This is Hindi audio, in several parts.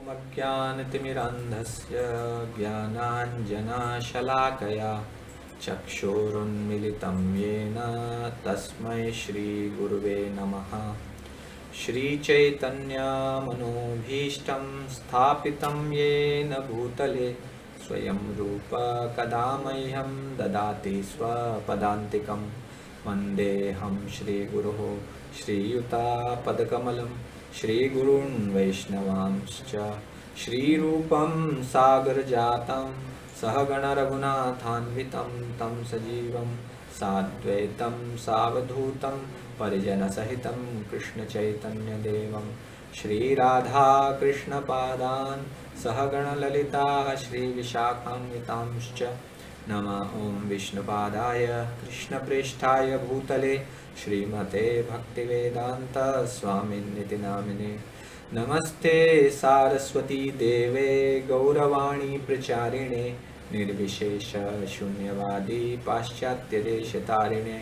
अज्ञानतिमिरान्धस्य ज्ञानाञ्जनशलाकया चक्षुरुन्मिलितं येन तस्मै श्रीगुरुवे नमः। श्रीचैतन्यमनोभीष्टं स्थापितं येन भूतले स्वयं रूप कदा मह्यं ददाति स्वपदान्तिकं। वन्देऽहं श्रीगुरुः श्रीयुतापदकमलं श्रीगुरून् वैष्णवांश्च। श्रीरूपं सागरजातं सहगणरघुनाथान्वितं तं सजीवं साद्वैतं सावधूतं परिजनसहितं कृष्णचैतन्यदेवं श्रीराधाकृष्णपादान् सहगणललिता श्रीविशाखान्वितांश्च। नमः ॐ विष्णुपादाय कृष्णप्रेष्ठाय भूतले श्रीमते भक्तिवेदान्त स्वामिन्निति नामिने। नमस्ते सारस्वती देवे गौरवाणी प्रचारिणे निर्विशेष शून्यवादी पाश्चात्यदेशतारिणे।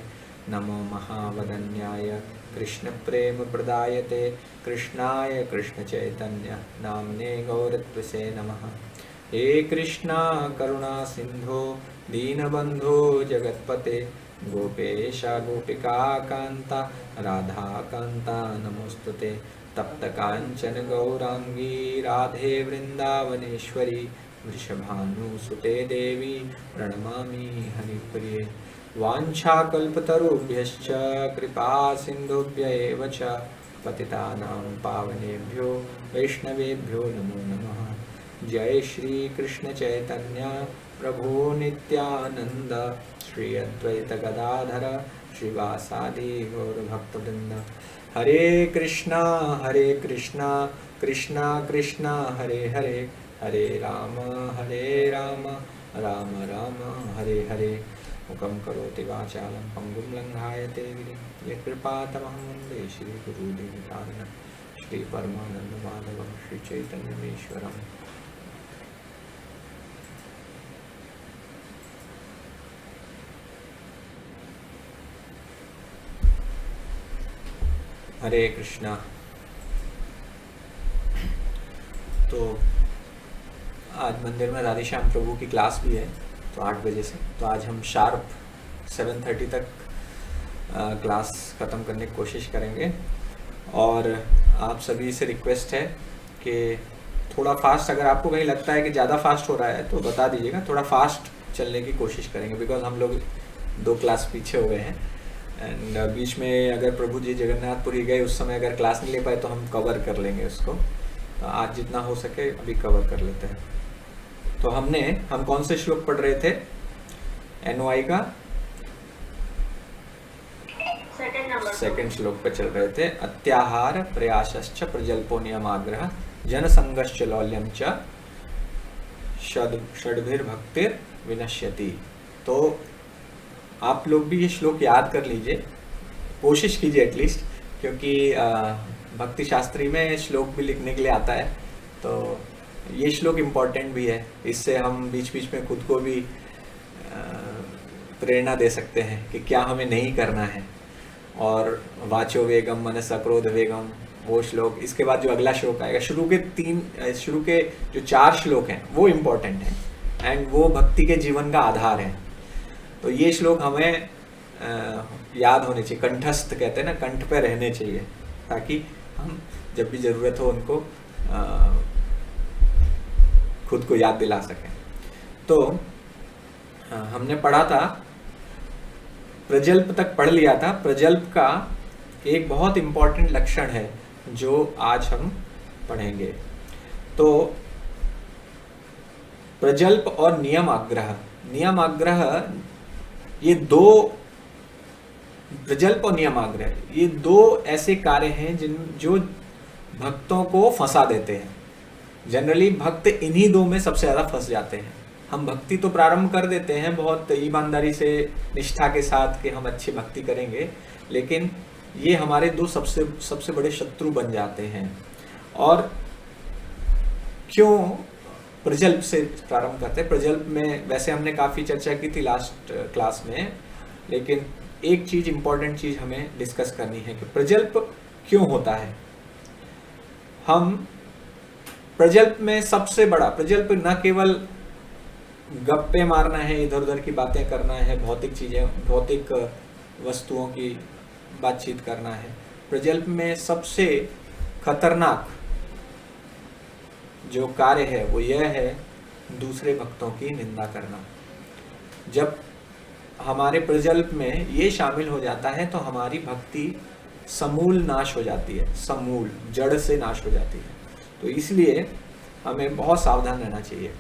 नमो महावदन्याय कृष्णप्रेमप्रदायते कृष्णाय कृष्णचैतन्य नाम्ने गौरत्वसे नमः। हे कृष्णा करुणा सिंधो दीनबंधो जगत्पते गोपेश गोपिका कांता राधा कांता नमोस्तुते। तप्त कांचन गौरांगी राधे वृंदावनेश्वरी वृषभानुसुते देवी प्रणमामि हरिप्रिये। वाञ्छाकल्पतरुभ्यश्च कृपा सिन्धुभ्य एव च पतितानां पावनेभ्यो वैष्णवेभ्यो नमो नमः। जय श्री कृष्ण चैतन्य प्रभु नित्यानंद श्री अद्वैत गदाधर श्रीवासादि गौर भक्तवृंद। हरे कृष्णा कृष्णा कृष्णा हरे हरे हरे राम राम राम हरे हरे। मुखं करोति वाचालं पंगुं लङ्घायते गिरिं यत्कृपातमहं वन्दे श्रीगुरुदेवतानं श्रीपरमानन्दमाधवं श्रीचैतन्यमीश्वरम्। हरे कृष्णा। तो आज मंदिर में राधेश्याम प्रभु की क्लास भी है, तो 8 बजे से। तो आज हम शार्प 7:30 तक क्लास ख़त्म करने की कोशिश करेंगे। और आप सभी से रिक्वेस्ट है कि थोड़ा फास्ट, अगर आपको कहीं लगता है कि ज़्यादा फास्ट हो रहा है तो बता दीजिएगा, थोड़ा फास्ट चलने की कोशिश करेंगे। बिकॉज हम लोग 2 क्लास पीछे हो गए हैं। एंड बीच में अगर प्रभु जी जगन्नाथपुरी गए उस समय अगर क्लास नहीं ले पाए तो हम कवर कर लेंगे उसको। तो आज जितना हो सके अभी कवर कर लेते हैं। तो हम कौन से श्लोक पढ़ रहे थे? एनओआई का सेकंड श्लोक पे चल रहे थे। अत्याहार प्रयासश्च प्रजल्पो नियमाग्रह जनसंगश्च लौल्यम च षड्भिर्भक्तिर विनश्यति। तो आप लोग भी ये श्लोक याद कर लीजिए, कोशिश कीजिए एटलीस्ट, क्योंकि भक्ति शास्त्री में श्लोक भी लिखने के लिए आता है। तो ये श्लोक इम्पॉर्टेंट भी है, इससे हम बीच बीच में खुद को भी प्रेरणा दे सकते हैं कि क्या हमें नहीं करना है। और वाचो वेगम मनस अक्रोध वेगम, वो श्लोक। इसके बाद जो अगला श्लोक आएगा, शुरू के जो 4 श्लोक हैं वो इम्पॉर्टेंट हैं एंड वो भक्ति के जीवन का आधार है। तो ये श्लोक हमें याद होने चाहिए, कंठस्थ कहते हैं ना, कंठ पे रहने चाहिए, ताकि हम जब भी ज़रूरत हो उनको खुद को याद दिला सकें। तो हमने पढ़ा था, प्रजल्प तक पढ़ लिया था। प्रजल्प का एक बहुत इम्पॉर्टेंट लक्षण है जो आज हम पढ़ेंगे। तो प्रजल्प और नियम आग्रह ये 2, प्रजल्प और नियमाग्रह ये 2 ऐसे कार्य हैं जो भक्तों को फंसा देते हैं। जनरली भक्त इन्हीं 2 में सबसे ज़्यादा फंस जाते हैं। हम भक्ति तो प्रारंभ कर देते हैं बहुत ईमानदारी से, निष्ठा के साथ कि हम अच्छी भक्ति करेंगे, लेकिन ये हमारे 2 सबसे बड़े शत्रु बन जाते हैं। और क्यों प्रजल्प से प्रारंभ करते हैं? प्रजल्प में वैसे हमने काफ़ी चर्चा की थी लास्ट क्लास में, लेकिन एक चीज़, इम्पॉर्टेंट चीज़ हमें डिस्कस करनी है कि प्रजल्प क्यों होता है। हम प्रजल्प में सबसे बड़ा प्रजल्प न केवल गप्पे मारना है, इधर उधर की बातें करना है, भौतिक चीजें, भौतिक वस्तुओं की बातचीत करना है। प्रजल्प में सबसे खतरनाक जो कार्य है वो यह है दूसरे भक्तों की निंदा करना। जब हमारे प्रजल्प में ये शामिल हो जाता है तो हमारी भक्ति समूल नाश हो जाती है, समूल जड़ से नाश हो जाती है। तो इसलिए हमें बहुत सावधान रहना चाहिए।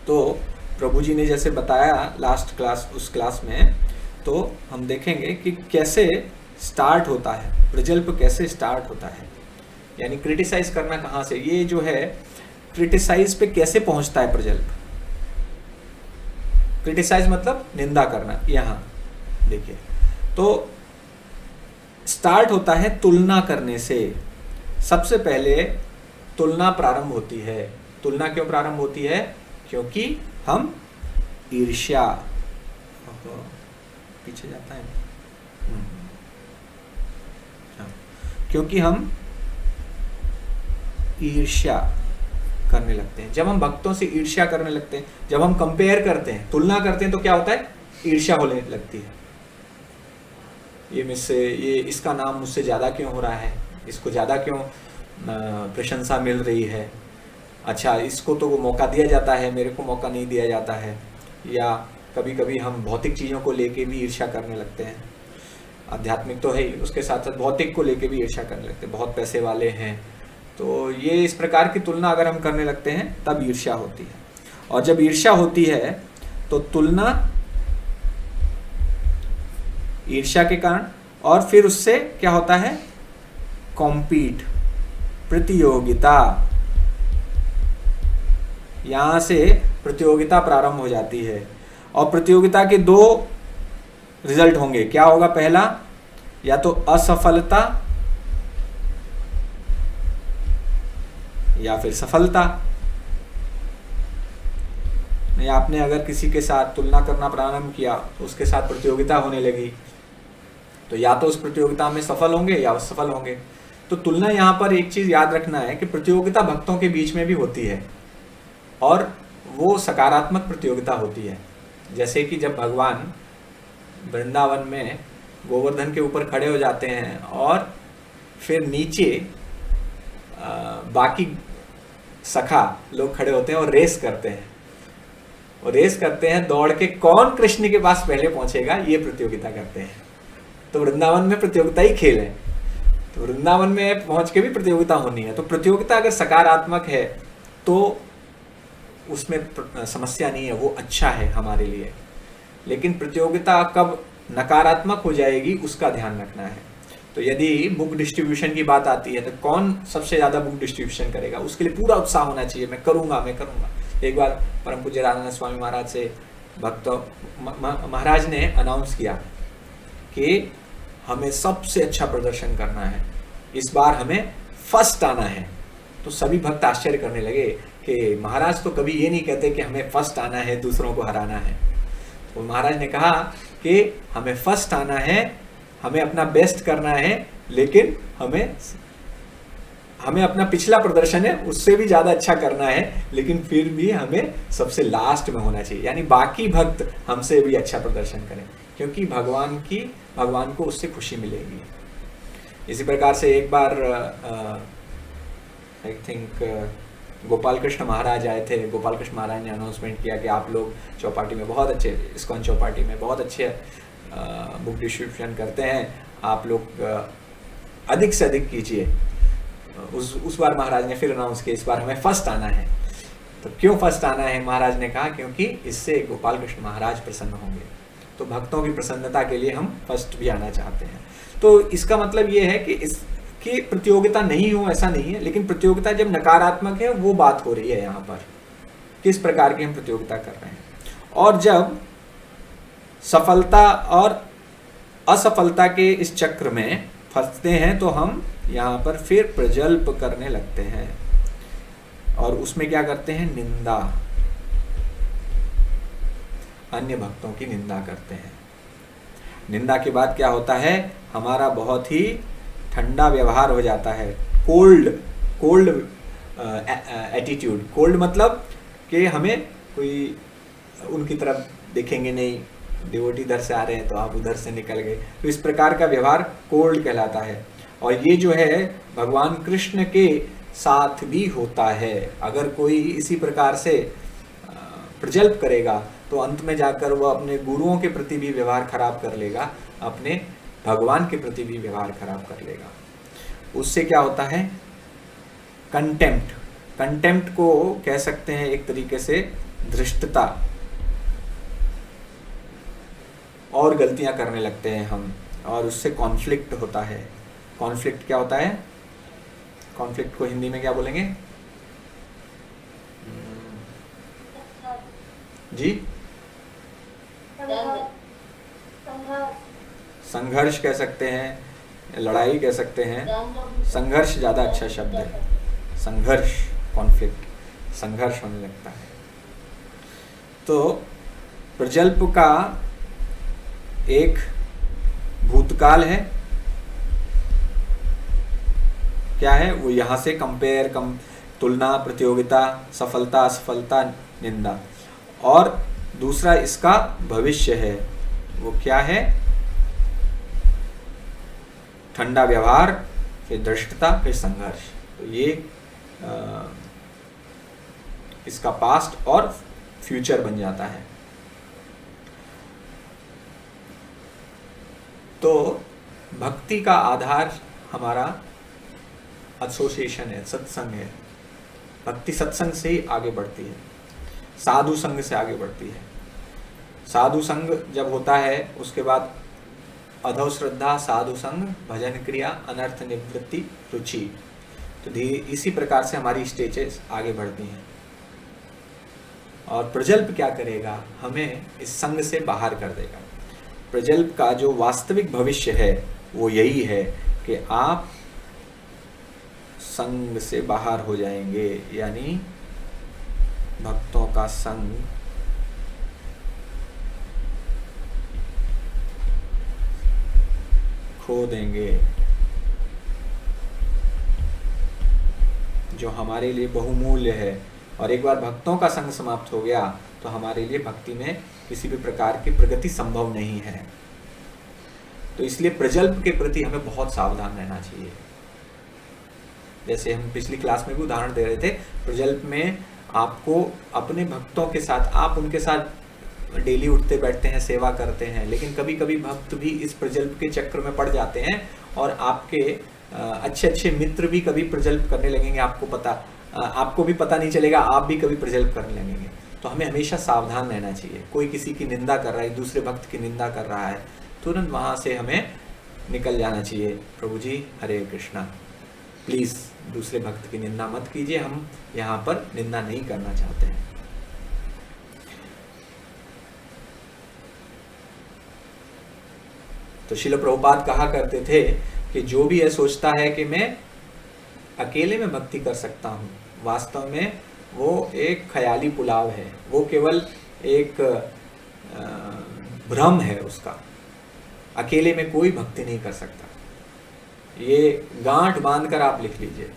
तो प्रभु जी ने जैसे बताया लास्ट क्लास, उस क्लास में तो हम देखेंगे कि कैसे स्टार्ट होता है प्रजल्प, कैसे स्टार्ट होता है, यानी क्रिटिसाइज करना कहाँ से, ये जो है क्रिटिसाइज पे कैसे पहुंचता है प्रजल्प। क्रिटिसाइज मतलब निंदा करना। यहाँ देखिए, तो स्टार्ट होता है तुलना करने से। सबसे पहले तुलना प्रारंभ होती है। तुलना क्यों प्रारंभ होती है? क्योंकि हम ईर्ष्या, पीछे जाता है, क्योंकि हम ईर्ष्या करने लगते हैं। जब हम भक्तों से ईर्ष्या करने लगते हैं, जब हम कंपेयर करते हैं, तुलना करते हैं, तो क्या होता है? ईर्ष्या होने लगती है। ये मुझसे, ये इसका नाम मुझसे ज्यादा क्यों हो रहा है, इसको ज्यादा क्यों प्रशंसा मिल रही है, अच्छा इसको तो वो मौका दिया जाता है, मेरे को मौका नहीं दिया जाता है। या कभी कभी हम भौतिक चीज़ों को लेके भी ईर्ष्या करने लगते हैं। आध्यात्मिक तो है ही, उसके साथ साथ भौतिक को लेके भी ईर्ष्या करने लगते हैं। बहुत पैसे वाले हैं, तो ये इस प्रकार की तुलना अगर हम करने लगते हैं तब ईर्ष्या होती है। और जब ईर्ष्या होती है तो तुलना ईर्ष्या के कारण, और फिर उससे क्या होता है? कॉम्पीट, प्रतियोगिता। यहां से प्रतियोगिता प्रारंभ हो जाती है। और प्रतियोगिता के दो रिजल्ट होंगे। क्या होगा? पहला, या तो असफलता या फिर सफलता। नहीं, आपने अगर किसी के साथ तुलना करना प्रारंभ किया तो उसके साथ प्रतियोगिता होने लगी, तो या तो उस प्रतियोगिता में सफल होंगे या असफल होंगे। तो तुलना, यहाँ पर एक चीज याद रखना है कि प्रतियोगिता भक्तों के बीच में भी होती है, और वो सकारात्मक प्रतियोगिता होती है। जैसे कि जब भगवान वृंदावन में गोवर्धन के ऊपर खड़े हो जाते हैं और फिर नीचे बाकी सखा लोग खड़े होते हैं और रेस करते हैं, और रेस करते हैं दौड़ के, कौन कृष्ण के पास पहले पहुंचेगा, ये प्रतियोगिता करते हैं। तो वृंदावन में प्रतियोगिता ही खेल है, तो वृंदावन में पहुंच के भी प्रतियोगिता होनी है। तो प्रतियोगिता अगर सकारात्मक है तो उसमें समस्या नहीं है, वो अच्छा है हमारे लिए। लेकिन प्रतियोगिता कब नकारात्मक हो जाएगी उसका ध्यान रखना है। तो यदि बुक डिस्ट्रीब्यूशन की बात आती है तो कौन सबसे ज्यादा बुक डिस्ट्रीब्यूशन करेगा, उसके लिए पूरा उत्साह होना चाहिए, मैं करूंगा मैं करूंगा। एक बार परम पूज्य राधानंद स्वामी महाराज से भक्तों महाराज ने अनाउंस किया कि हमें सबसे अच्छा प्रदर्शन करना है, इस बार हमें फर्स्ट आना है। तो सभी भक्त आश्चर्य करने लगे कि महाराज तो कभी ये नहीं कहते कि हमें फर्स्ट आना है, दूसरों को हराना है। तो महाराज ने कहा कि हमें फर्स्ट आना है, हमें अपना बेस्ट करना है, लेकिन हमें अपना पिछला प्रदर्शन है उससे भी ज्यादा अच्छा करना है, लेकिन फिर भी हमें सबसे लास्ट में होना चाहिए, यानी बाकी भक्त हमसे भी अच्छा प्रदर्शन करें, क्योंकि भगवान को उससे खुशी मिलेगी। इसी प्रकार से एक बार आई थिंक गोपाल कृष्ण महाराज आए थे। गोपाल कृष्ण महाराज ने अनाउंसमेंट किया कि आप लोग चौपाटी में बहुत अच्छे, इस्कॉन चौपाटी में बहुत अच्छे बुक डिस्ट्रीब्यूशन करते हैं, आप लोग अधिक से अधिक कीजिए। उस बार महाराज ने फिर अनाउंस किया इस बार हमें फर्स्ट आना है। तो क्यों फर्स्ट आना है? महाराज ने कहा क्योंकि इससे गोपाल कृष्ण महाराज प्रसन्न होंगे। तो भक्तों की प्रसन्नता के लिए हम फर्स्ट भी आना चाहते हैं। तो इसका मतलब ये है कि प्रतियोगिता नहीं हो ऐसा नहीं है, लेकिन प्रतियोगिता जब नकारात्मक है वो बात हो रही है यहाँ पर, किस प्रकार की हम प्रतियोगिता कर रहे हैं। और जब सफलता और असफलता के इस चक्र में फंसते हैं तो हम यहाँ पर फिर प्रजल्प करने लगते हैं, और उसमें क्या करते हैं? निंदा, अन्य भक्तों की निंदा करते हैं। निंदा के बाद क्या होता है? हमारा बहुत ही ठंडा व्यवहार हो जाता है, कोल्ड एटीट्यूड। कोल्ड मतलब कि हमें कोई उनकी तरफ देखेंगे नहीं, डिवोटी इधर से आ रहे हैं तो आप उधर से निकल गए, तो इस प्रकार का व्यवहार कोल्ड कहलाता है। और ये जो है भगवान कृष्ण के साथ भी होता है। अगर कोई इसी प्रकार से प्रजल्प करेगा तो अंत में जाकर वह अपने गुरुओं के प्रति भी व्यवहार खराब कर लेगा, अपने भगवान के प्रति भी व्यवहार खराब कर लेगा। उससे क्या होता है? कंटेम्प्ट। कंटेम्प्ट को कह सकते हैं एक तरीके से धृष्टता, और गलतियां करने लगते हैं हम, और उससे कॉन्फ्लिक्ट होता है। कॉन्फ्लिक्ट क्या होता है? कॉन्फ्लिक्ट को हिंदी में क्या बोलेंगे जी? संघर्ष कह सकते हैं, लड़ाई कह सकते हैं। संघर्ष ज्यादा अच्छा शब्द है। संघर्ष, कॉन्फ्लिक्ट, संघर्ष होने लगता है। तो प्रजल्प का एक भूतकाल है, क्या है वो? यहां से कंपेयर, तुलना, प्रतियोगिता, सफलता, असफलता, निंदा। और दूसरा इसका भविष्य है, वो क्या है? ठंडा व्यवहार, फिर धृष्टता, फिर संघर्ष। तो ये इसका पास्ट और फ्यूचर बन जाता है। तो भक्ति का आधार हमारा एसोसिएशन है, सत्संग है। भक्ति सत्संग से ही आगे बढ़ती है, साधु संग से आगे बढ़ती है। साधु संग जब होता है उसके बाद अधो श्रद्धा, साधु संग, भजन क्रिया, अनर्थ निवृत्ति, रुचि। तो इसी प्रकार से हमारी स्टेजेस आगे बढ़ती हैं। और प्रजल्प क्या करेगा? हमें इस संग से बाहर कर देगा। प्रजल्प का जो वास्तविक भविष्य है वो यही है कि आप संग से बाहर हो जाएंगे, यानी भक्तों का संग खो देंगे, जो हमारे लिए बहुमूल्य है। और एक बार भक्तों का संग समाप्त हो गया तो हमारे लिए भक्ति में किसी भी प्रकार की प्रगति संभव नहीं है। तो इसलिए प्रजल्प के प्रति हमें बहुत सावधान रहना चाहिए। जैसे हम पिछली क्लास में भी उदाहरण दे रहे थे, प्रजल्प में आपको अपने भक्तों के साथ, आप उनके साथ डेली उठते बैठते हैं, सेवा करते हैं, लेकिन कभी कभी भक्त भी इस प्रजल्प के चक्र में पड़ जाते हैं और आपके अच्छे अच्छे मित्र भी कभी प्रजल्प करने लगेंगे। आपको भी पता नहीं चलेगा, आप भी कभी प्रजल्प करने लगेंगे। तो हमें हमेशा सावधान रहना चाहिए। कोई किसी की निंदा कर रहा है, दूसरे भक्त की निंदा कर रहा है, तुरंत वहां से हमें निकल जाना चाहिए। प्रभु जी हरे कृष्णा, प्लीज दूसरे भक्त की निंदा मत कीजिए, हम यहाँ पर निंदा नहीं करना चाहते हैं। तो श्रील प्रभुपाद कहा करते थे कि जो भी यह सोचता है कि मैं अकेले में भक्ति कर सकता हूँ, वास्तव में वो एक ख्याली पुलाव है, वो केवल एक भ्रम है उसका। अकेले में कोई भक्ति नहीं कर सकता। ये गांठ बांधकर आप लिख लीजिए।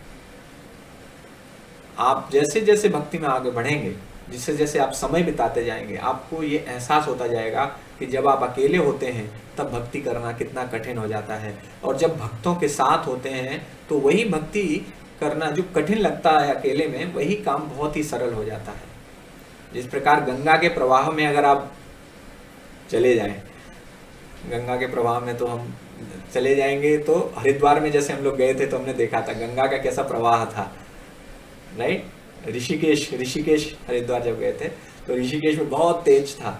आप जैसे जैसे भक्ति में आगे बढ़ेंगे, जिससे जैसे आप समय बिताते जाएंगे, आपको ये एहसास होता जाएगा कि जब आप अकेले होते हैं तब भक्ति करना कितना कठिन हो जाता है, और जब भक्तों के साथ होते हैं तो वही भक्ति करना जो कठिन लगता है अकेले में, वही काम बहुत ही सरल हो जाता है। जिस प्रकार गंगा के प्रवाह में अगर आप चले जाएं, गंगा के प्रवाह में तो हम चले जाएंगे, तो हरिद्वार में जैसे हम लोग गए थे तो हमने देखा था गंगा का कैसा प्रवाह था, राइट। ऋषिकेश हरिद्वार जब गए थे तो ऋषिकेश में बहुत तेज था,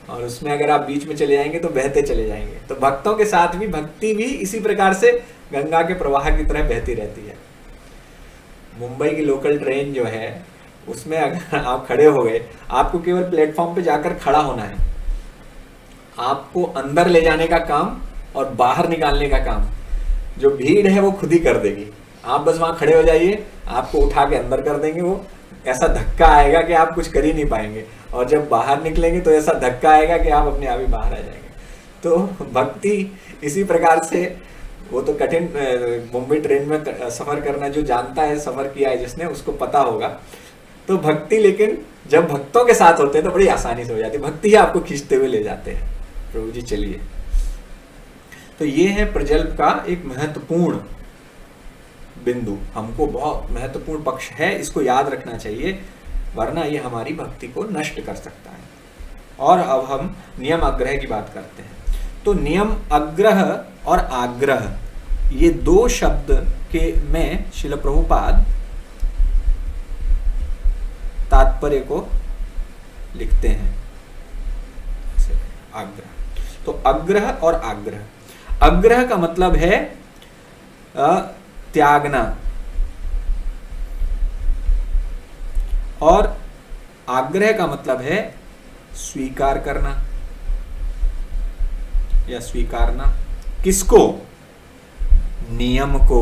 और उसमें अगर आप बीच में चले जाएंगे तो बहते चले जाएंगे। तो भक्तों के साथ भी भक्ति भी इसी प्रकार से गंगा के प्रवाह की तरह बहती रहती है। मुंबई की लोकल ट्रेन जो है उसमें अगर आप खड़े हो गए, आपको केवल प्लेटफॉर्म पे जाकर खड़ा होना है। आपको अंदर ले जाने का काम और बाहर निकालने का काम जो भीड़ है वो खुद ही कर देगी। आप बस वहां खड़े हो जाइए, आपको उठा के अंदर कर देंगे। वो ऐसा धक्का आएगा कि आप कुछ कर ही नहीं पाएंगे, और जब बाहर निकलेंगे तो ऐसा धक्का आएगा कि आप अपने आप ही बाहर आ जाएंगे। तो भक्ति इसी प्रकार से वो तो कठिन, मुंबई ट्रेन में सफर करना जो जानता है, सफर किया है जिसने, उसको पता होगा। तो भक्ति, लेकिन जब भक्तों के साथ होते हैं तो बड़ी आसानी से हो जाती है, भक्ति ही आपको खींचते हुए ले जाते हैं। प्रभु जी चलिए, तो ये है प्रजल्प का एक महत्वपूर्ण बिंदु, हमको बहुत महत्वपूर्ण पक्ष है, इसको याद रखना चाहिए, वरना ये हमारी भक्ति को नष्ट कर सकता है। और अब हम नियम अग्रह की बात करते हैं। तो नियम अग्रह और आग्रह, ये दो शब्द के में श्रील प्रभुपाद तात्पर्य को लिखते हैं। आग्रह, तो अग्रह और आग्रह, अग्रह का मतलब है त्यागना, और आग्रह का मतलब है स्वीकार करना या स्वीकारना। किसको? नियम को,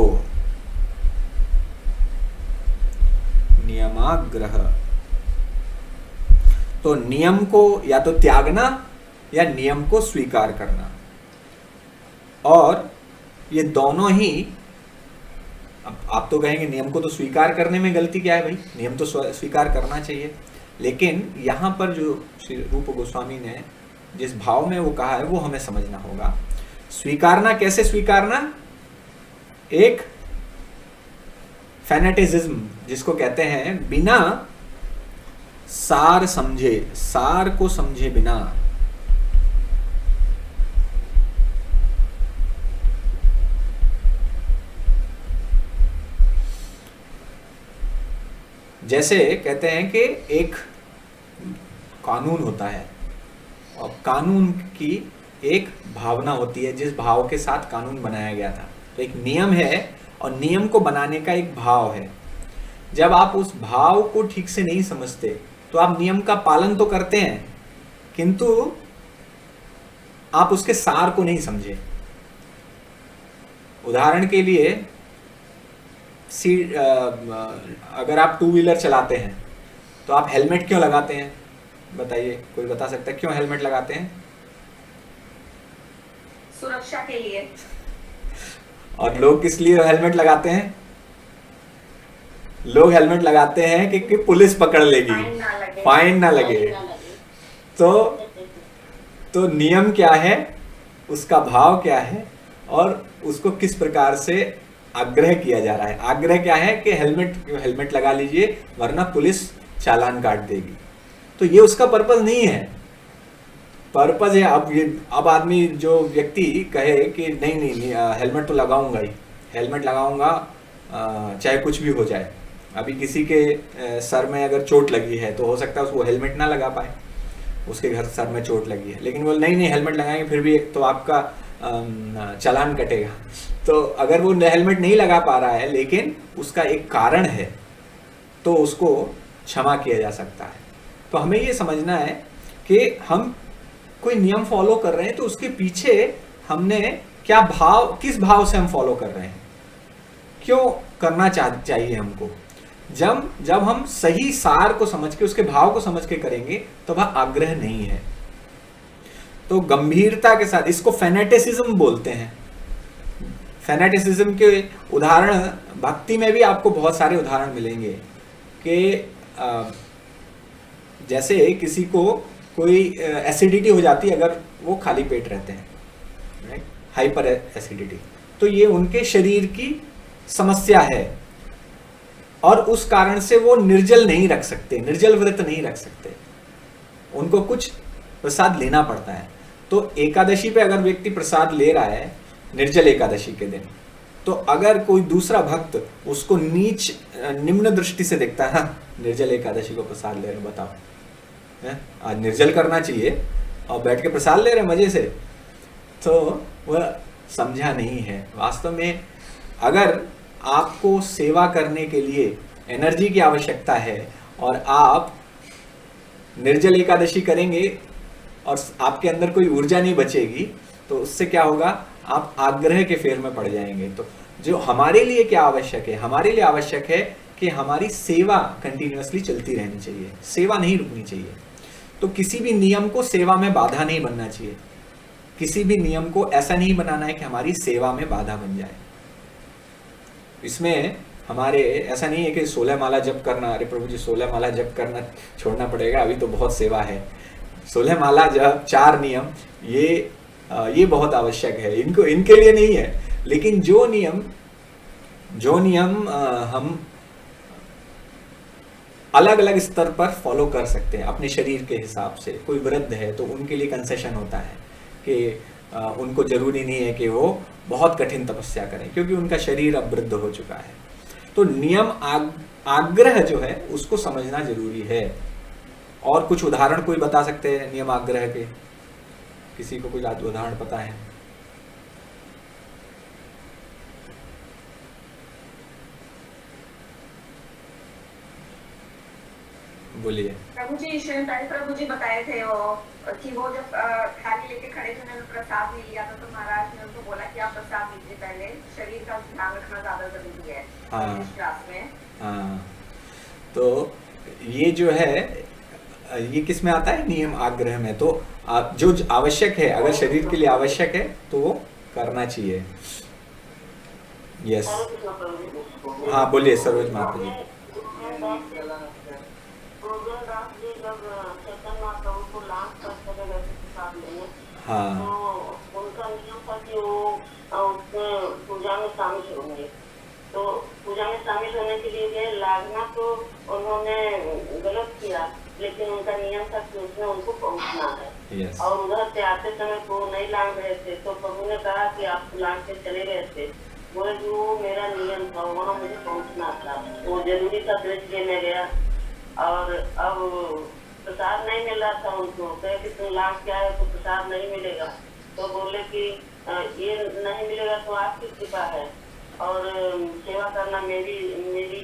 नियमाग्रह। तो नियम को या तो त्यागना या नियम को स्वीकार करना, और ये दोनों ही, अब आप तो कहेंगे नियम को तो स्वीकार करने में गलती क्या है भाई, नियम तो स्वीकार करना चाहिए। लेकिन यहाँ पर जो श्री रूप गोस्वामी ने जिस भाव में वो कहा है वो हमें समझना होगा। स्वीकारना, कैसे स्वीकारना? एक फैनेटिज्म जिसको कहते हैं, बिना सार समझे, सार को समझे बिना, जैसे कहते हैं कि एक कानून होता है और कानून की एक भावना होती है, जिस भाव के साथ कानून बनाया गया था। तो एक नियम है और नियम को बनाने का एक भाव है। जब आप उस भाव को ठीक से नहीं समझते तो आप नियम का पालन तो करते हैं, किंतु आप उसके सार को नहीं समझे। उदाहरण के लिए, अगर आप टू व्हीलर चलाते हैं तो आप हेलमेट क्यों लगाते हैं? बताइए, कोई बता सकता है क्यों हेलमेट लगाते हैं? सुरक्षा के लिए। और लोग किस लिए हेलमेट लगाते हैं? लोग हेलमेट लगाते हैं कि पुलिस पकड़ लेगी, फाइन ना लगे। तो नियम क्या है, उसका भाव क्या है, और उसको किस प्रकार से आग्रह किया जा रहा है। आग्रह क्या है कि हेलमेट लगा लीजिए वरना पुलिस चालान काट देगी। तो ये उसका पर्पस नहीं है। पर्पस है, अब आदमी जो व्यक्ति कहे कि नहीं हेलमेट तो लगाऊंगा ही, हेलमेट लगाऊंगा चाहे कुछ भी हो जाए। अभी किसी के सर में अगर चोट लगी है तो हो सकता है उसको हेलमेट ना लगा पाए, उसके घर सर में चोट लगी है, लेकिन वो नहीं हेलमेट लगाएंगे फिर भी तो आपका चालान कटेगा। तो अगर वो हेलमेट नहीं लगा पा रहा है लेकिन उसका एक कारण है तो उसको क्षमा किया जा सकता है। तो हमें ये समझना है कि हम कोई नियम फॉलो कर रहे हैं तो उसके पीछे हमने क्या भाव, किस भाव से हम फॉलो कर रहे हैं, क्यों करना चाहिए हमको। जब हम सही सार को समझ के, उसके भाव को समझ के करेंगे तो वह आग्रह नहीं है। तो गंभीरता के साथ, इसको फेनेटिसिज्म बोलते हैं। फेनेटिसिज्म के उदाहरण भक्ति में भी आपको बहुत सारे उदाहरण मिलेंगे कि जैसे किसी को कोई एसिडिटी हो जाती है अगर वो खाली पेट रहते हैं, राइट, हाइपर एसिडिटी, तो ये उनके शरीर की समस्या है और उस कारण से वो निर्जल नहीं रख सकते, निर्जल व्रत नहीं रख सकते, उनको कुछ प्रसाद लेना पड़ता है। तो एकादशी पे अगर व्यक्ति प्रसाद ले रहा है निर्जल एकादशी के दिन, तो अगर कोई दूसरा भक्त उसको निम्न दृष्टि से देखता है, निर्जल एकादशी को प्रसाद ले रहे, बताओ आज निर्जल करना चाहिए और बैठ के प्रसाद ले रहे मजे से, तो वह समझा नहीं है। वास्तव में अगर आपको सेवा करने के लिए एनर्जी की आवश्यकता है और आप निर्जल एकादशी करेंगे और आपके अंदर कोई ऊर्जा नहीं बचेगी, तो उससे क्या होगा, आप आग्रह के फेर में पड़ जाएंगे। तो जो हमारे लिए क्या आवश्यक है, हमारे लिए आवश्यक है कि हमारी सेवा कंटिन्यूअसली चलती रहनी चाहिए, सेवा नहीं रुकनी चाहिए। तो किसी भी नियम को सेवा में बाधा नहीं बनना चाहिए। किसी भी नियम को ऐसा नहीं बनाना है कि हमारी सेवा में बाधा बन जाए। इसमें हमारे ऐसा नहीं है कि 16 माला जप करना, अरे प्रभु जी 16 माला जप करना छोड़ना पड़ेगा, अभी तो बहुत सेवा है। 16 माला जप, 4 नियम, ये बहुत आवश्यक है, इनको इनके लिए नहीं है। लेकिन जो नियम हम अलग अलग स्तर पर फॉलो कर सकते हैं अपने शरीर के हिसाब से। कोई वृद्ध है तो उनके लिए कंसेशन होता है कि उनको जरूरी नहीं है कि वो बहुत कठिन तपस्या करें, क्योंकि उनका शरीर अब वृद्ध हो चुका है। तो नियम आग्रह जो है उसको समझना जरूरी है। और कुछ उदाहरण कोई बता सकते हैं नियम आग्रह के? किसी को कुछ उदाहरण पता है? बोलिए। प्रभु जी बताए थे कि वो जब थाली लेके खड़े थे, उन्होंने प्रसाद नहीं लिया था, तो महाराज ने उनको बोला कि आप प्रसाद लीजिए, पहले शरीर का ध्यान रखना ज्यादा जरूरी है इस क्लास में। हाँ, तो ये जो है ये किस में आता है? नियम आग्रह में। तो जो आवश्यक है, अगर शरीर के लिए आवश्यक है तो वो करना चाहिए। यस, हाँ बोलिए सरोज माता जी। हाँ, तो उनका नियम था कि वो पूजा में शामिल होंगे। तो पूजा में शामिल होने के लिए लागना तो उन्होंने गलत किया, लेकिन उनका नियम था कि उसमें उनको पहुंचना है। yes. और उधर से आते समय वो नहीं लांग रहे थे, तो प्रभु ने कहा कि आप लांग के चले गए थे। बोले जो मेरा नियम था वहाँ मुझे पहुंचना था, वो जरूरी था, ड्रेस लेने गया। और अब प्रसाद नहीं मिल रहा था उनको, कहे कि तुम लांग के आए तो प्रसाद नहीं मिलेगा। तो बोले कि ये नहीं मिलेगा तो आपकी कृपा है, और सेवा करना मेरी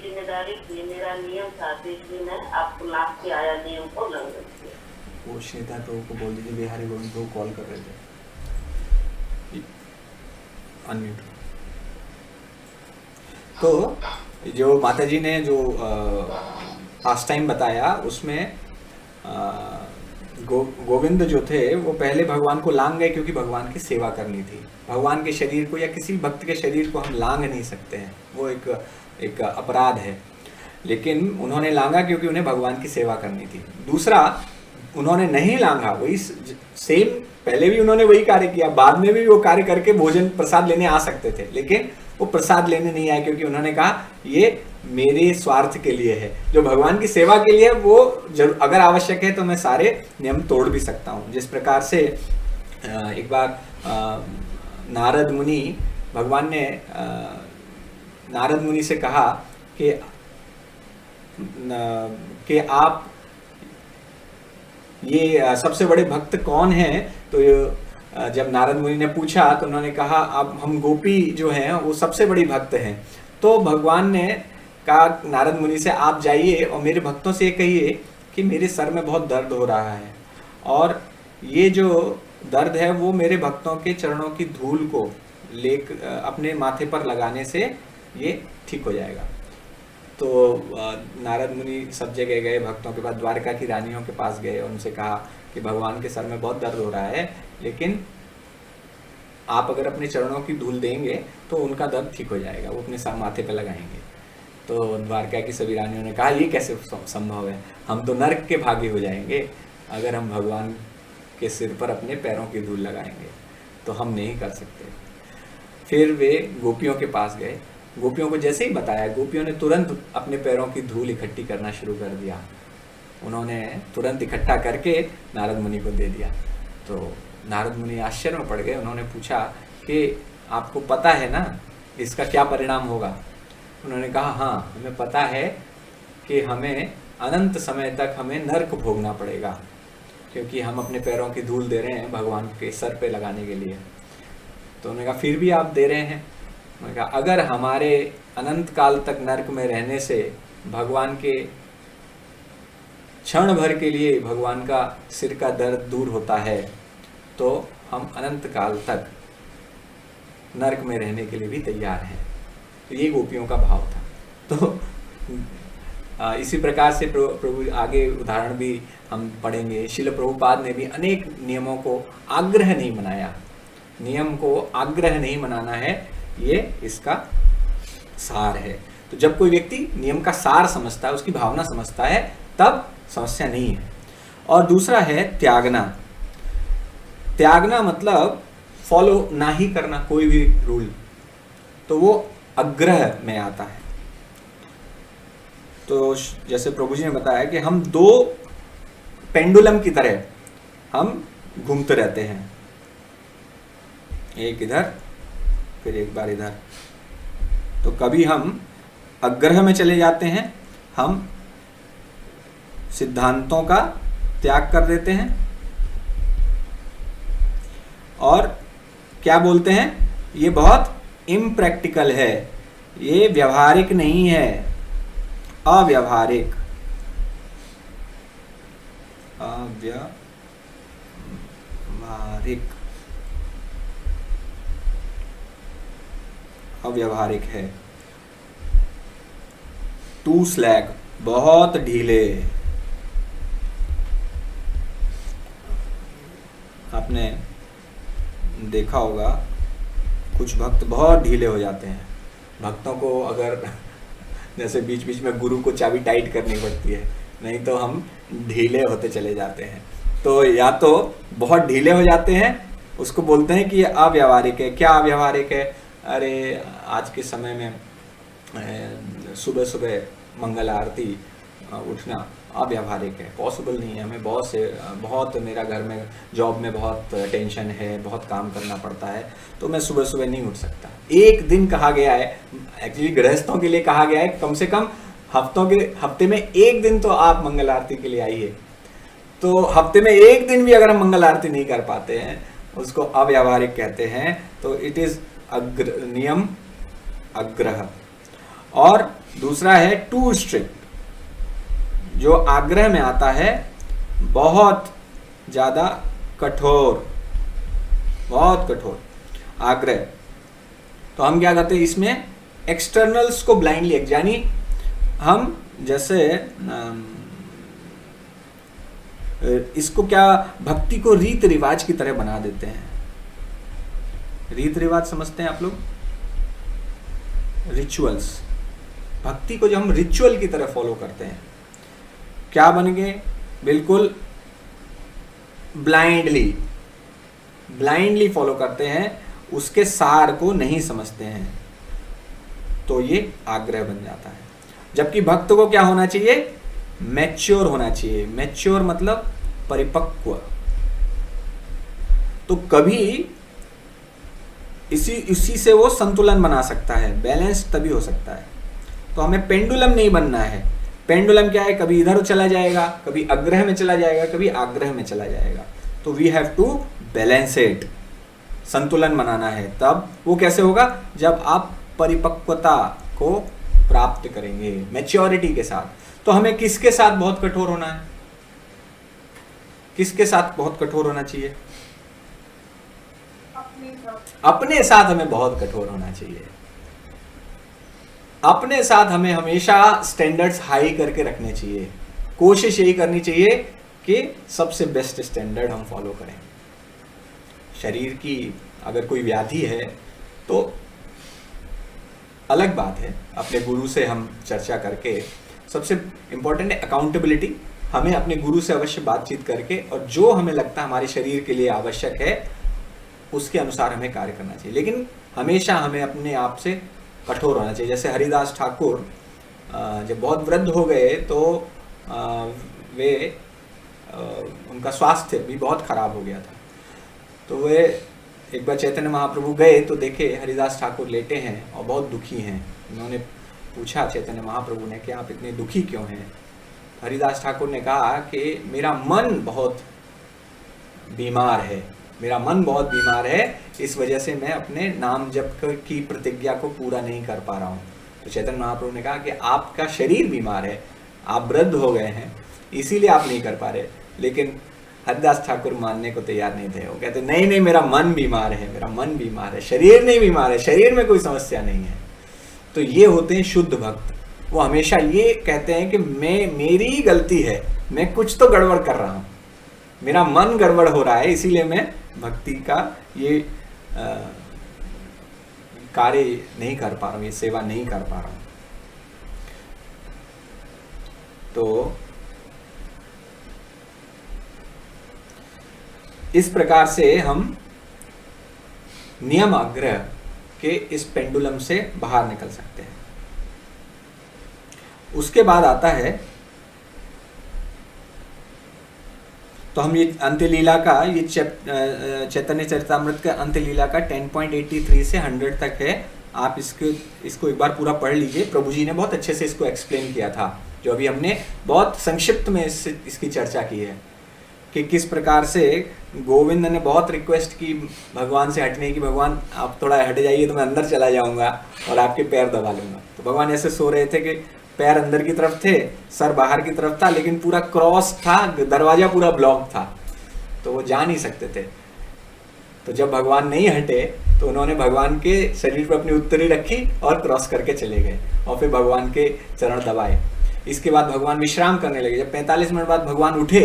जिम्मेदारी थी, मेरा नियम था, इसलिए मैं आपको लाभ के आया, नियम को उल्लंघन किया। वो श्वेता प्रभु को बोल दीजिए, बिहारी गोविंद प्रभु कॉल कर रहे थे, अनम्यूट। तो जो माता जी ने जो पास्ट टाइम बताया उसमें गोविंद जो थे वो पहले भगवान को लांग गए, क्योंकि भगवान की सेवा करनी थी। भगवान के शरीर को या किसी भक्त के शरीर को हम लांग नहीं सकते हैं, वो एक अपराध है। लेकिन उन्होंने लांगा क्योंकि उन्हें भगवान की सेवा करनी थी। दूसरा, उन्होंने नहीं लांगा, वही सेम, पहले भी उन्होंने वही कार्य किया, बाद में भी वो कार्य करके भोजन प्रसाद लेने आ सकते थे, लेकिन वो प्रसाद लेने नहीं आए, क्योंकि उन्होंने कहा ये मेरे स्वार्थ के लिए है। जो भगवान की सेवा के लिए वो अगर आवश्यक है तो मैं सारे नियम तोड़ भी सकता हूँ। जिस प्रकार से एक बार नारद मुनि, भगवान ने नारद मुनि से कहा कि आप ये सबसे बड़े भक्त कौन हैं? तो जब नारद मुनि ने पूछा तो उन्होंने कहा अब हम गोपी जो हैं वो सबसे बड़ी भक्त हैं। तो भगवान ने कहा नारद मुनि से, आप जाइए और मेरे भक्तों से कहिए कि मेरे सर में बहुत दर्द हो रहा है, और ये जो दर्द है वो मेरे भक्तों के चरणों की धूल को अपने माथे पर लगाने से ये ठीक हो जाएगा। तो नारद मुनि सब जगह गए, भक्तों के पास, द्वारका की रानियों के पास गए, उनसे कहा कि भगवान के सर में बहुत दर्द हो रहा है, लेकिन आप अगर अपने चरणों की धूल देंगे तो उनका दर्द ठीक हो जाएगा, वो अपने साथ माथे पे लगाएंगे। तो द्वारका की सभी रानियों ने कहा ये कैसे संभव है, हम तो नरक के भागी हो जाएंगे अगर हम भगवान के सिर पर अपने पैरों की धूल लगाएंगे, तो हम नहीं कर सकते। फिर वे गोपियों के पास गए, गोपियों को जैसे ही बताया, गोपियों ने तुरंत अपने पैरों की धूल इकट्ठी करना शुरू कर दिया। उन्होंने तुरंत इकट्ठा करके नारद मुनि को दे दिया। तो नारद मुनि आश्चर्य में पड़ गए। उन्होंने पूछा कि आपको पता है ना इसका क्या परिणाम होगा? उन्होंने कहा हाँ, हमें पता है कि हमें अनंत समय तक हमें नरक भोगना पड़ेगा, क्योंकि हम अपने पैरों की धूल दे रहे हैं भगवान के सर पे लगाने के लिए। तो उन्होंने कहा फिर भी आप दे रहे हैं? उन्होंने कहा अगर हमारे अनंत काल तक नरक में रहने से भगवान के क्षण भर के लिए भगवान का सिर का दर्द दूर होता है, तो हम अनंत काल तक नरक में रहने के लिए भी तैयार हैं। तो ये गोपियों का भाव था। तो इसी प्रकार से प्रभु आगे उदाहरण भी हम पढ़ेंगे। शिल प्रभुपाद ने भी अनेक नियमों को आग्रह नहीं बनाया। नियम को आग्रह नहीं बनाना है, ये इसका सार है। तो जब कोई व्यक्ति नियम का सार समझता है, उसकी भावना समझता है, तब समस्या नहीं है। और दूसरा है त्यागना। त्यागना मतलब फॉलो ना ही करना कोई भी रूल, तो वो आग्रह में आता है। तो जैसे प्रभु जी ने बताया कि हम दो पेंडुलम की तरह हम घूमते रहते हैं, एक इधर फिर एक बार इधर। तो कभी हम आग्रह में चले जाते हैं, हम सिद्धांतों का त्याग कर देते हैं और क्या बोलते हैं, ये बहुत इम्प्रैक्टिकल है, ये व्यवहारिक नहीं है, अव्यवहारिक। अव्यवहारिक है। टू स्लैग, बहुत ढीले। आपने देखा होगा कुछ भक्त बहुत ढीले हो जाते हैं। भक्तों को अगर जैसे बीच बीच में गुरु को चाबी टाइट करनी पड़ती है, नहीं तो हम ढीले होते चले जाते हैं। तो या तो बहुत ढीले हो जाते हैं, उसको बोलते हैं कि ये अव्यवहारिक है। क्या अव्यवहारिक है? अरे आज के समय में सुबह सुबह मंगल आरती उठना अव्यवहारिक है, पॉसिबल नहीं है। हमें बहुत मेरा घर में जॉब में बहुत टेंशन है, बहुत काम करना पड़ता है, तो मैं सुबह सुबह नहीं उठ सकता। एक दिन कहा गया है, एक्चुअली गृहस्थों के लिए कहा गया है, कम से कम हफ्ते में एक दिन तो आप मंगल आरती के लिए आइए। तो हफ्ते में एक दिन भी अगर हम मंगल आरती नहीं कर पाते हैं, उसको अव्यवहारिक कहते हैं। तो इट इज नियम आग्रह। और दूसरा है टू स्ट्रिक्ट, जो आग्रह में आता है बहुत ज्यादा कठोर, बहुत कठोर आग्रह। तो हम क्या करते हैं, इसमें एक्सटर्नल्स को ब्लाइंडली, यानी हम जैसे इसको क्या, भक्ति को रीत रिवाज की तरह बना देते हैं। रीत रिवाज समझते हैं आप लोग? रिचुअल्स। भक्ति को जो हम रिचुअल की तरह फॉलो करते हैं, क्या बन गए, बिल्कुल ब्लाइंडली फॉलो करते हैं, उसके सार को नहीं समझते हैं, तो ये आग्रह बन जाता है। जबकि भक्त को क्या होना चाहिए, मैच्योर होना चाहिए। मैच्योर मतलब परिपक्व। तो कभी इसी से वो संतुलन बना सकता है, बैलेंस तभी हो सकता है। तो हमें पेंडुलम नहीं बनना है। पेंडुलम क्या है, कभी इधर चला जाएगा, कभी आग्रह में चला जाएगा, कभी आग्रह में चला जाएगा। तो we have to balance it, संतुलन बनाना है। तब वो कैसे होगा, जब आप परिपक्वता को प्राप्त करेंगे, मैच्योरिटी के साथ। तो हमें किसके साथ बहुत कठोर होना है, किसके साथ बहुत कठोर होना चाहिए? अपने साथ हमें बहुत कठोर होना चाहिए। अपने साथ हमें हमेशा स्टैंडर्ड्स हाई करके रखने चाहिए। कोशिश यही करनी चाहिए कि सबसे बेस्ट स्टैंडर्ड हम फॉलो करें। शरीर की अगर कोई व्याधि है तो अलग बात है, अपने गुरु से हम चर्चा करके, सबसे इम्पोर्टेंट है अकाउंटेबिलिटी। हमें अपने गुरु से अवश्य बातचीत करके, और जो हमें लगता है हमारे शरीर के लिए आवश्यक है, उसके अनुसार हमें कार्य करना चाहिए। लेकिन हमेशा हमें अपने आप से कठोर होना चाहिए। जैसे हरिदास ठाकुर जब बहुत वृद्ध हो गए तो उनका स्वास्थ्य भी बहुत खराब हो गया था। तो वे एक बार चैतन्य महाप्रभु गए तो देखे हरिदास ठाकुर लेटे हैं और बहुत दुखी हैं। उन्होंने पूछा चैतन्य महाप्रभु ने कि आप इतने दुखी क्यों हैं? हरिदास ठाकुर ने कहा कि मेरा मन बहुत बीमार है, मेरा मन बहुत बीमार है, इस वजह से मैं अपने नाम जप की प्रतिज्ञा को पूरा नहीं कर पा रहा हूँ। तो चैतन्य महाप्रभु ने कहा कि आपका शरीर बीमार है, आप वृद्ध हो गए हैं, इसीलिए आप नहीं कर पा रहे। लेकिन हरिदास ठाकुर मानने को तैयार नहीं थे। वो कहते नहीं, मेरा मन बीमार है, मेरा मन बीमार है, शरीर नहीं बीमार है, शरीर में कोई समस्या नहीं है। तो ये होते हैं शुद्ध भक्त। वो हमेशा ये कहते हैं कि मेरी ही गलती है, मैं कुछ तो गड़बड़ कर रहा हूँ, मेरा मन गड़बड़ हो रहा है, इसीलिए मैं भक्ति का ये कार्य नहीं कर पा रहा हूँ, ये सेवा नहीं कर पा रहा हूँ। तो इस प्रकार से हम नियम आग्रह के इस पेंडुलम से बाहर निकल सकते हैं। उसके बाद आता है, तो हम ये अंत्यलीला का, ये चैतन्य चरितामृत का अंत्यलीला का 10.83 से 100 तक है। आप इसको एक बार पूरा पढ़ लीजिए। प्रभु जी ने बहुत अच्छे से इसको एक्सप्लेन किया था, जो अभी हमने बहुत संक्षिप्त में इसकी चर्चा की है कि किस प्रकार से गोविंद ने बहुत रिक्वेस्ट की भगवान से हटने की, भगवान आप थोड़ा हट जाइए तो मैं अंदर चला जाऊंगा और आपके पैर दबा लूंगा। तो भगवान ऐसे सो रहे थे कि पैर अंदर की तरफ थे, सर बाहर की तरफ था, लेकिन पूरा क्रॉस था, दरवाजा पूरा ब्लॉक था, तो वो जा नहीं सकते थे। तो जब भगवान नहीं हटे तो उन्होंने भगवान के शरीर पर अपनी उत्तरी रखी और क्रॉस करके चले गए और फिर भगवान के चरण दबाए। इसके बाद भगवान विश्राम करने लगे। जब 45 मिनट बाद भगवान उठे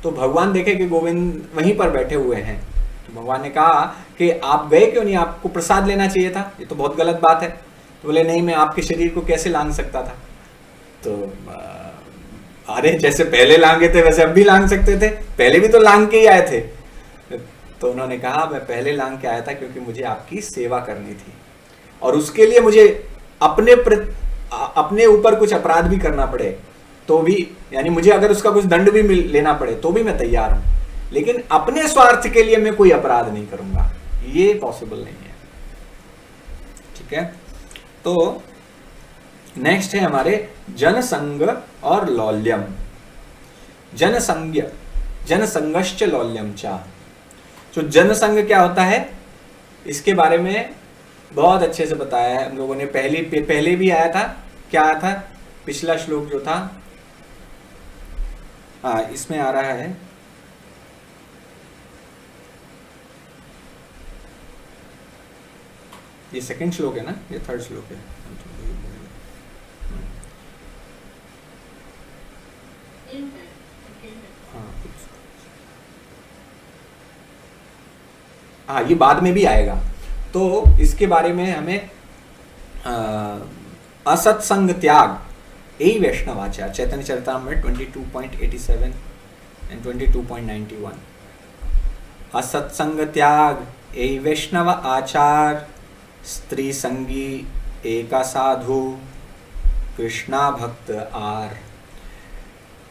तो भगवान देखे कि गोविंद वहीं पर बैठे हुए हैं। तो भगवान ने कहा कि आप गए क्यों नहीं, आपको प्रसाद लेना चाहिए था, ये तो बहुत गलत बात है। तो बोले नहीं, मैं आपके शरीर को कैसे लांग सकता था। तो अरे जैसे पहले लांगे थे वैसे अब भी लांग सकते थे, पहले भी तो लांग के ही आए थे। तो उन्होंने कहा मैं पहले लांग के आया था क्योंकि मुझे आपकी सेवा करनी थी और उसके लिए मुझे अपने ऊपर कुछ अपराध भी करना पड़े तो भी, यानी मुझे अगर उसका कुछ दंड भी लेना पड़े तो भी मैं तैयार हूं, लेकिन अपने स्वार्थ के लिए मैं कोई अपराध नहीं करूंगा, ये पॉसिबल नहीं है। ठीक है, तो नेक्स्ट है हमारे जनसंग और लौल्यम। जनसंगश्च लौल्यम चा। तो जनसंग क्या होता है, इसके बारे में बहुत अच्छे से बताया है हम लोगों ने। पहले भी आया था, क्या आया था, पिछला श्लोक जो था, हाँ इसमें आ रहा है, ये सेकंड श्लोक है ना, ये थर्ड श्लोक है। हाँ ये बाद में भी आएगा। तो इसके बारे में हमें असत्संग त्याग यही वैष्णवाचार, चैतन्य चरितामृत 22.87 एंड 22.91। असत्संग त्याग यही वैष्णव आचार, स्त्री संगी एका साधु, कृष्णा भक्त आर।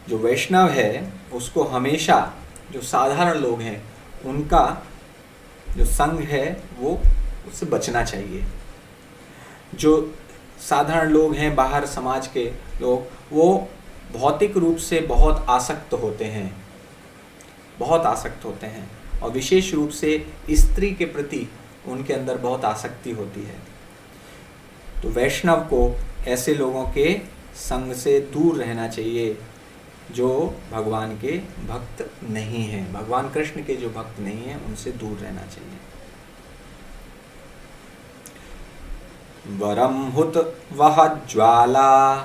जो वैष्णव है उसको हमेशा, जो साधारण लोग हैं उनका जो संग है वो उससे बचना चाहिए। जो साधारण लोग हैं, बाहर समाज के लोग, वो भौतिक रूप से बहुत आसक्त होते हैं, बहुत आसक्त होते हैं, और विशेष रूप से स्त्री के प्रति उनके अंदर बहुत आसक्ति होती है। तो वैष्णव को ऐसे लोगों के संग से दूर रहना चाहिए जो भगवान के भक्त नहीं हैं, भगवान कृष्ण के जो भक्त नहीं हैं उनसे दूर रहना चाहिए। वरम हुत वह ज्वाला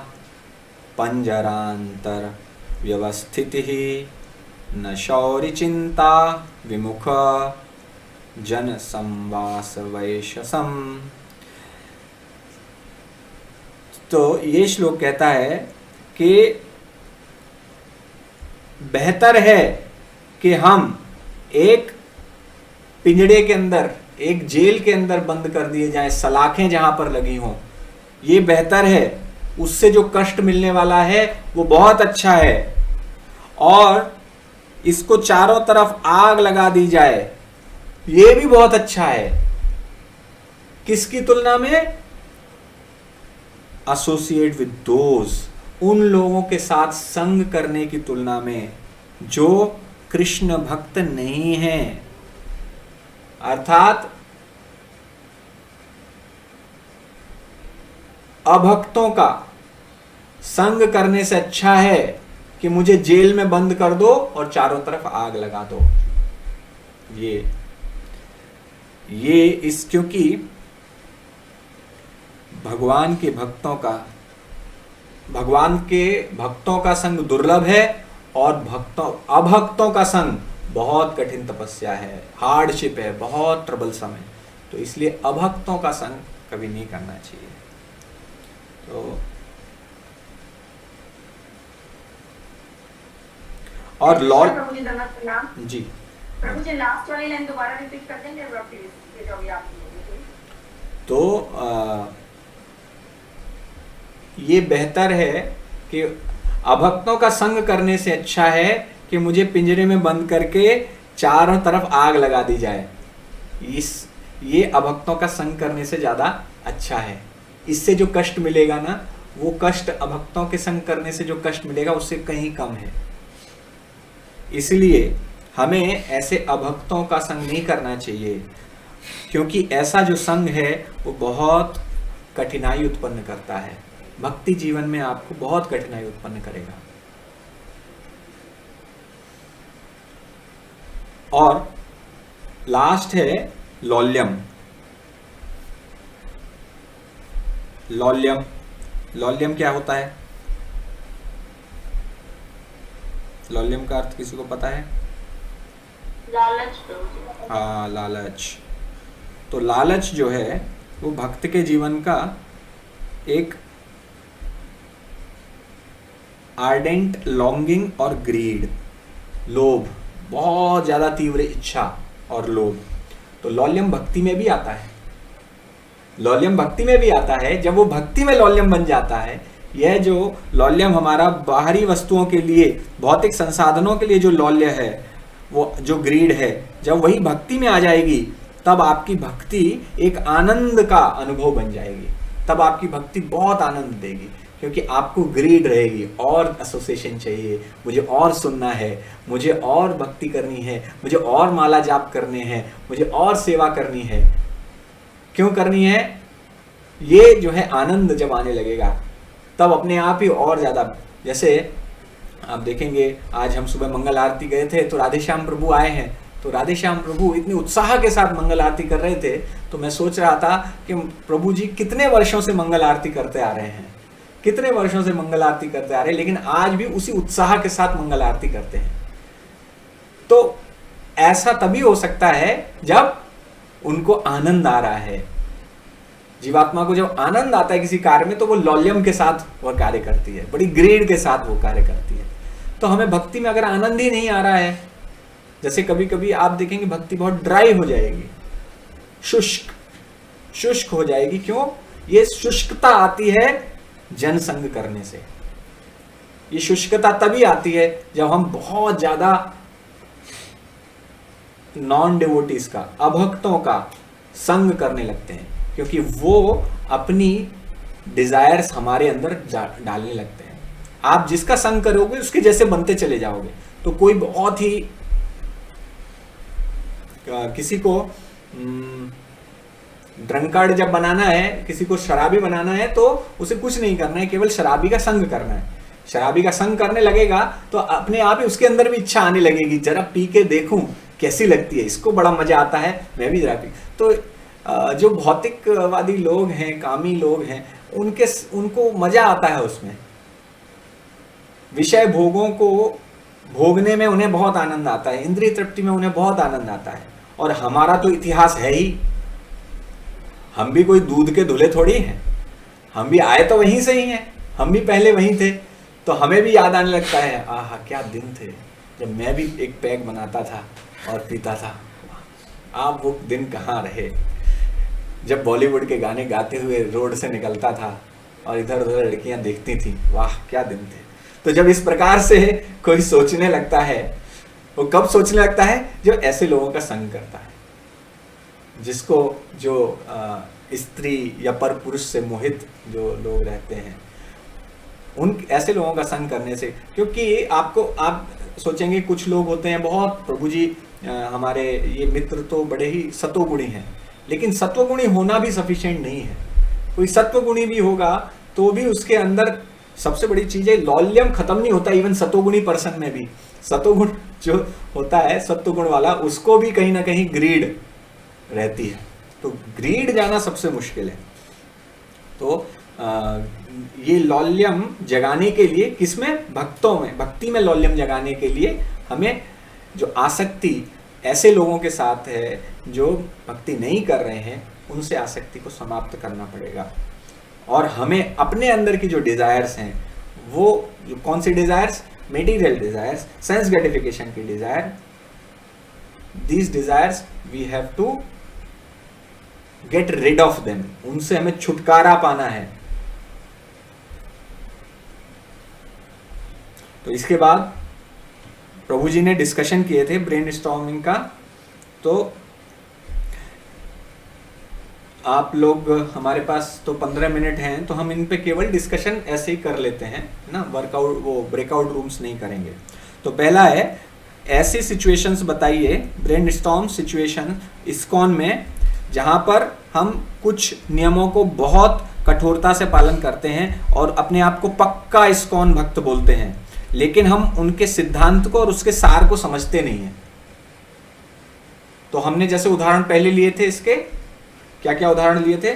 पंजरांतर व्यवस्थिति, न शौरि चिंता विमुख जन संवास वैशसम। तो ये श्लोक कहता है कि बेहतर है कि हम एक पिंजड़े के अंदर, एक जेल के अंदर बंद कर दिए जाएं, सलाखें जहां पर लगी हों, ये बेहतर है। उससे जो कष्ट मिलने वाला है वो बहुत अच्छा है, और इसको चारों तरफ आग लगा दी जाए, ये भी बहुत अच्छा है। किसकी तुलना में? एसोसिएट विद दोज, उन लोगों के साथ संग करने की तुलना में जो कृष्ण भक्त नहीं हैं। अर्थात अभक्तों का संग करने से अच्छा है कि मुझे जेल में बंद कर दो और चारों तरफ आग लगा दो। ये इस, क्योंकि भगवान के भक्तों का भगवान के भक्तों का संग दुर्लभ है और अभक्तों का संग बहुत कठिन तपस्या है, हार्डशिप है, बहुत ट्रबलसम है। तो इसलिए अभक्तों का संग कभी नहीं करना चाहिए। तो और लॉर्ड प्रभु जी धन्यवाद जी, प्रभु जी लास्ट वाली लाइन दोबारा रिपीट कर देंगे प्लीज, ये जो भी आप बोले थे। तो ये बेहतर है कि अभक्तों का संग करने से अच्छा है कि मुझे पिंजरे में बंद करके चारों तरफ आग लगा दी जाए। ये अभक्तों का संग करने से ज्यादा अच्छा है। इससे जो कष्ट मिलेगा ना, वो कष्ट अभक्तों के संग करने से जो कष्ट मिलेगा उससे कहीं कम है। इसलिए हमें ऐसे अभक्तों का संग नहीं करना चाहिए, क्योंकि ऐसा जो संग है वो बहुत कठिनाई उत्पन्न करता है। भक्ति जीवन में आपको बहुत कठिनाई उत्पन्न करेगा। और लास्ट है लौल्यम। लौल्यम क्या होता है? लौल्यम का अर्थ किसी को पता है? लालच। हाँ, लालच। तो लालच जो है वो भक्त के जीवन का एक आर्डेंट लॉन्गिंग और ग्रीड, लोभ, बहुत ज्यादा तीव्र इच्छा और लोभ। तो लौल्यम भक्ति में भी आता है। लौल्यम भक्ति में भी आता है। जब वो भक्ति में लौल्यम बन जाता है, यह जो लौल्यम हमारा बाहरी वस्तुओं के लिए, भौतिक संसाधनों के लिए जो लौल्य है, वो जो ग्रीड है, जब वही भक्ति में आ जाएगी तब आपकी भक्ति एक आनंद का अनुभव बन जाएगी। तब आपकी भक्ति बहुत आनंद देगी, क्योंकि आपको ग्रीड रहेगी, और एसोसिएशन चाहिए, मुझे और सुनना है, मुझे और भक्ति करनी है, मुझे और माला जाप करने हैं, मुझे और सेवा करनी है। क्यों करनी है? ये जो है आनंद जब आने लगेगा तब अपने आप ही और ज्यादा। जैसे आप देखेंगे, आज हम सुबह मंगल आरती गए थे तो राधेश्याम प्रभु आए हैं, तो राधेश्याम प्रभु इतने उत्साह के साथ मंगल आरती कर रहे थे। तो मैं सोच रहा था कि प्रभु जी कितने वर्षों से मंगल आरती करते आ रहे हैं, कितने वर्षों से मंगल आरती करते आ रहे हैं, लेकिन आज भी उसी उत्साह के साथ मंगल आरती करते हैं। तो ऐसा तभी हो सकता है जब उनको आनंद आ रहा है। जीवात्मा को जब आनंद आता है किसी कार्य में, तो वो लौल्यम के साथ वह कार्य करती है, बड़ी ग्रेड के साथ वो कार्य करती है। तो हमें भक्ति में अगर आनंद ही नहीं आ रहा है, जैसे कभी कभी आप देखेंगे भक्ति बहुत ड्राई हो जाएगी, शुष्क हो जाएगी। क्यों? ये शुष्कता आती है जनसंग करने से। ये शुष्कता तभी आती है जब हम बहुत ज्यादा नॉन डिवोटीज का, अभक्तों का संग करने लगते हैं, क्योंकि वो अपनी डिजायर्स हमारे अंदर डालने लगते हैं। आप जिसका संग करोगे उसके जैसे बनते चले जाओगे। तो कोई बहुत ही किसी को ड्रंकार्ड जब बनाना है, किसी को शराबी बनाना है, तो उसे कुछ नहीं करना है, केवल शराबी का संग करना है। शराबी का संग करने लगेगा तो अपने आप ही उसके अंदर भी इच्छा आने लगेगी, जरा पी के देखूं कैसी लगती है, इसको बड़ा मजा आता है, मैं भी जरा पी। तो जो भौतिकवादी लोग हैं, कामी लोग हैं, उनको मजा आता है उसमें, विषय भोगों को भोगने में उन्हें बहुत आनंद आता है, इंद्रिय तृप्ति में उन्हें बहुत आनंद आता है। और हमारा तो इतिहास है ही, हम भी कोई दूध के धुले थोड़ी हैं, हम भी आए तो वहीं से ही हैं, हम भी पहले वहीं थे। तो हमें भी याद आने लगता है, आहा क्या दिन थे जब मैं भी एक पैग बनाता था और पीता था। आप वो दिन कहाँ रहे जब बॉलीवुड के गाने गाते हुए रोड से निकलता था और इधर उधर लड़कियां देखती थी, वाह क्या दिन थे। तो जब इस प्रकार से कोई सोचने लगता है, वो कब सोचने लगता है? जो ऐसे लोगों का संग करता है, जिसको जो स्त्री या पर पुरुष से मोहित जो लोग रहते हैं, उन ऐसे लोगों का संग करने से। क्योंकि आप सोचेंगे कुछ लोग होते हैं बहुत, प्रभु जी हमारे ये मित्र तो बड़े ही सतोगुणी हैं, लेकिन सत्वगुणी होना भी सफिशिएंट नहीं है। कोई सत्वगुणी भी होगा तो भी उसके अंदर सबसे बड़ी चीज है, लौल्यम खत्म नहीं होता। इवन सतोगुणी पर्सन में भी सतोगुण जो होता है, सत्वगुण वाला, उसको भी कहीं ना कहीं ग्रीड रहती है। तो ग्रीड जाना सबसे मुश्किल है। तो ये लौल्यम जगाने के लिए, किसमें? भक्तों में, भक्ति में लौल्यम जगाने के लिए हमें जो आसक्ति ऐसे लोगों के साथ है जो भक्ति नहीं कर रहे हैं, उनसे आसक्ति को समाप्त करना पड़ेगा। और हमें अपने अंदर की जो डिजायर्स हैं, वो जो कौन सी desires? Material desires, sense gratification की desire, these desires we have to get rid of them, उनसे हमें छुटकारा पाना है। तो इसके बाद प्रभु जी ने डिस्कशन किए थे ब्रेनस्टॉर्मिंग का, तो आप लोग, हमारे पास तो 15 मिनट हैं, तो हम इन पे केवल डिस्कशन ऐसे ही कर लेते हैं ना, वर्कआउट, वो ब्रेकआउट रूम्स नहीं करेंगे। तो पहला है, ऐसी सिचुएशंस बताइए, ब्रेनस्टॉर्म सिचुएशन इस्कॉन में, जहां पर हम कुछ नियमों को बहुत कठोरता से पालन करते हैं और अपने आप को पक्का इस्कॉन भक्त बोलते हैं, लेकिन हम उनके सिद्धांत को और उसके सार को समझते नहीं हैं। तो हमने जैसे उदाहरण पहले लिए थे, इसके क्या क्या उदाहरण लिए थे?